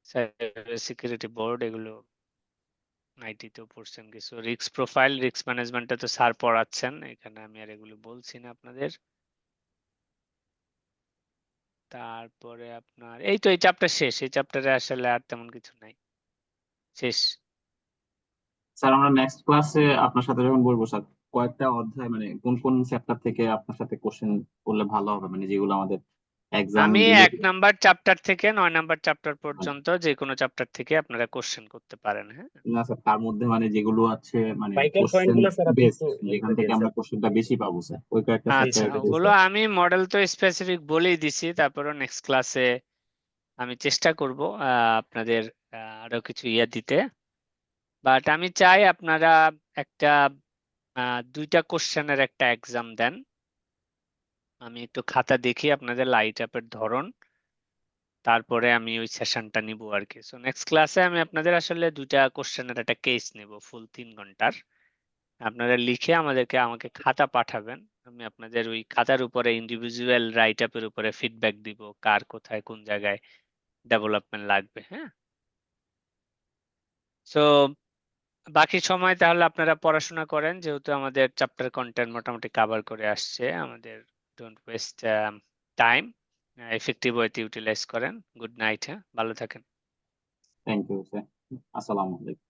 সাইবার সিকিউরিটি বোর্ড এগুলো আইটি তেও পড়ছেন কিছু। রিস্ক প্রোফাইল, রিস্ক ম্যানেজমেন্টে তো স্যার পড়াচ্ছেন, এখানে আমি আর এগুলো বলছি না আপনাদের। তারপরে আপনার এই তো এই চ্যাপ্টার শেষ, এই চ্যাপ্টারে আসলে আর তেমন কিছু নাই, শেষ। স্যার আমরা নেক্সট ক্লাসে আপনার সাথে যখন বলবো স্যার, কয়েকটা অধ্যায় মানে কোন কোন চ্যাপ্টার থেকে আপনার সাথে কোশ্চেন করলে ভালো হবে, মানে যেগুলো আমাদের এক্সাম আমি 1 রিলেটেড। নাম্বার চ্যাপ্টার থেকে 9 নাম্বার চ্যাপ্টার পর্যন্ত যে কোনো চ্যাপ্টার থেকে আপনারা কোশ্চেন করতে পারেন। হ্যাঁ, না স্যার, তার মধ্যে মানে যেগুলো আছে মানে ভাইটাল পয়েন্ট কোশ্চেন গুলো স্যার আপনি বেসড, একটু যেখান করে থেকে দিন আমরা স্যার। কোশ্চেনটা বেশি পাবো স্যার, ওই কয়েকটা জি আচ্ছা, স্যার, চ্যাপ্টার। ওগুলো আমি মডেল তো স্পেসিফিক বলেই দিছি, তারপরে নেক্সট ক্লাসে আমি চেষ্টা করব আপনাদের আরো কিছু ইয়া দিতে। বাট আমি চাই আপনারা একটা 2টা কোশ্চেনের একটা এক্সাম দেন। আমি একটু খাতা দেখি আপনাদের লাইট আপের ধরন, তারপরে আমি ওই সেশনটা নিব আর কি। সো নেক্সট ক্লাসে আমি আপনাদের আসলে 2টা কোশ্চেনের একটা কেস নেব ফুল 3 ঘন্টার। আপনারা লিখে আমাকে খাতা পাঠাবেন, আমি আপনাদের ওই খাতার উপরে ইন্ডিভিজুয়াল রাইট আপের উপরে ফিডব্যাক দিব, কার কোথায় কোন জায়গায় ডেভেলপমেন্ট লাগবে। হ্যাঁ, সো বাকি সময় তাহলে আপনারা পড়াশোনা করেন, যেহেতু আমাদের চ্যাপ্টার কন্টেন্ট মোটামুটি কভার করে আসছে। আমাদের ডোন্ট ওয়েস্ট টাইম, এফেক্টিভ ওয়েতে ইউটিলাইজ করেন। গুড নাইট, হ্যাঁ, ভালো থাকেন। থ্যাংক ইউ স্যার, আসসালামু আলাইকুম।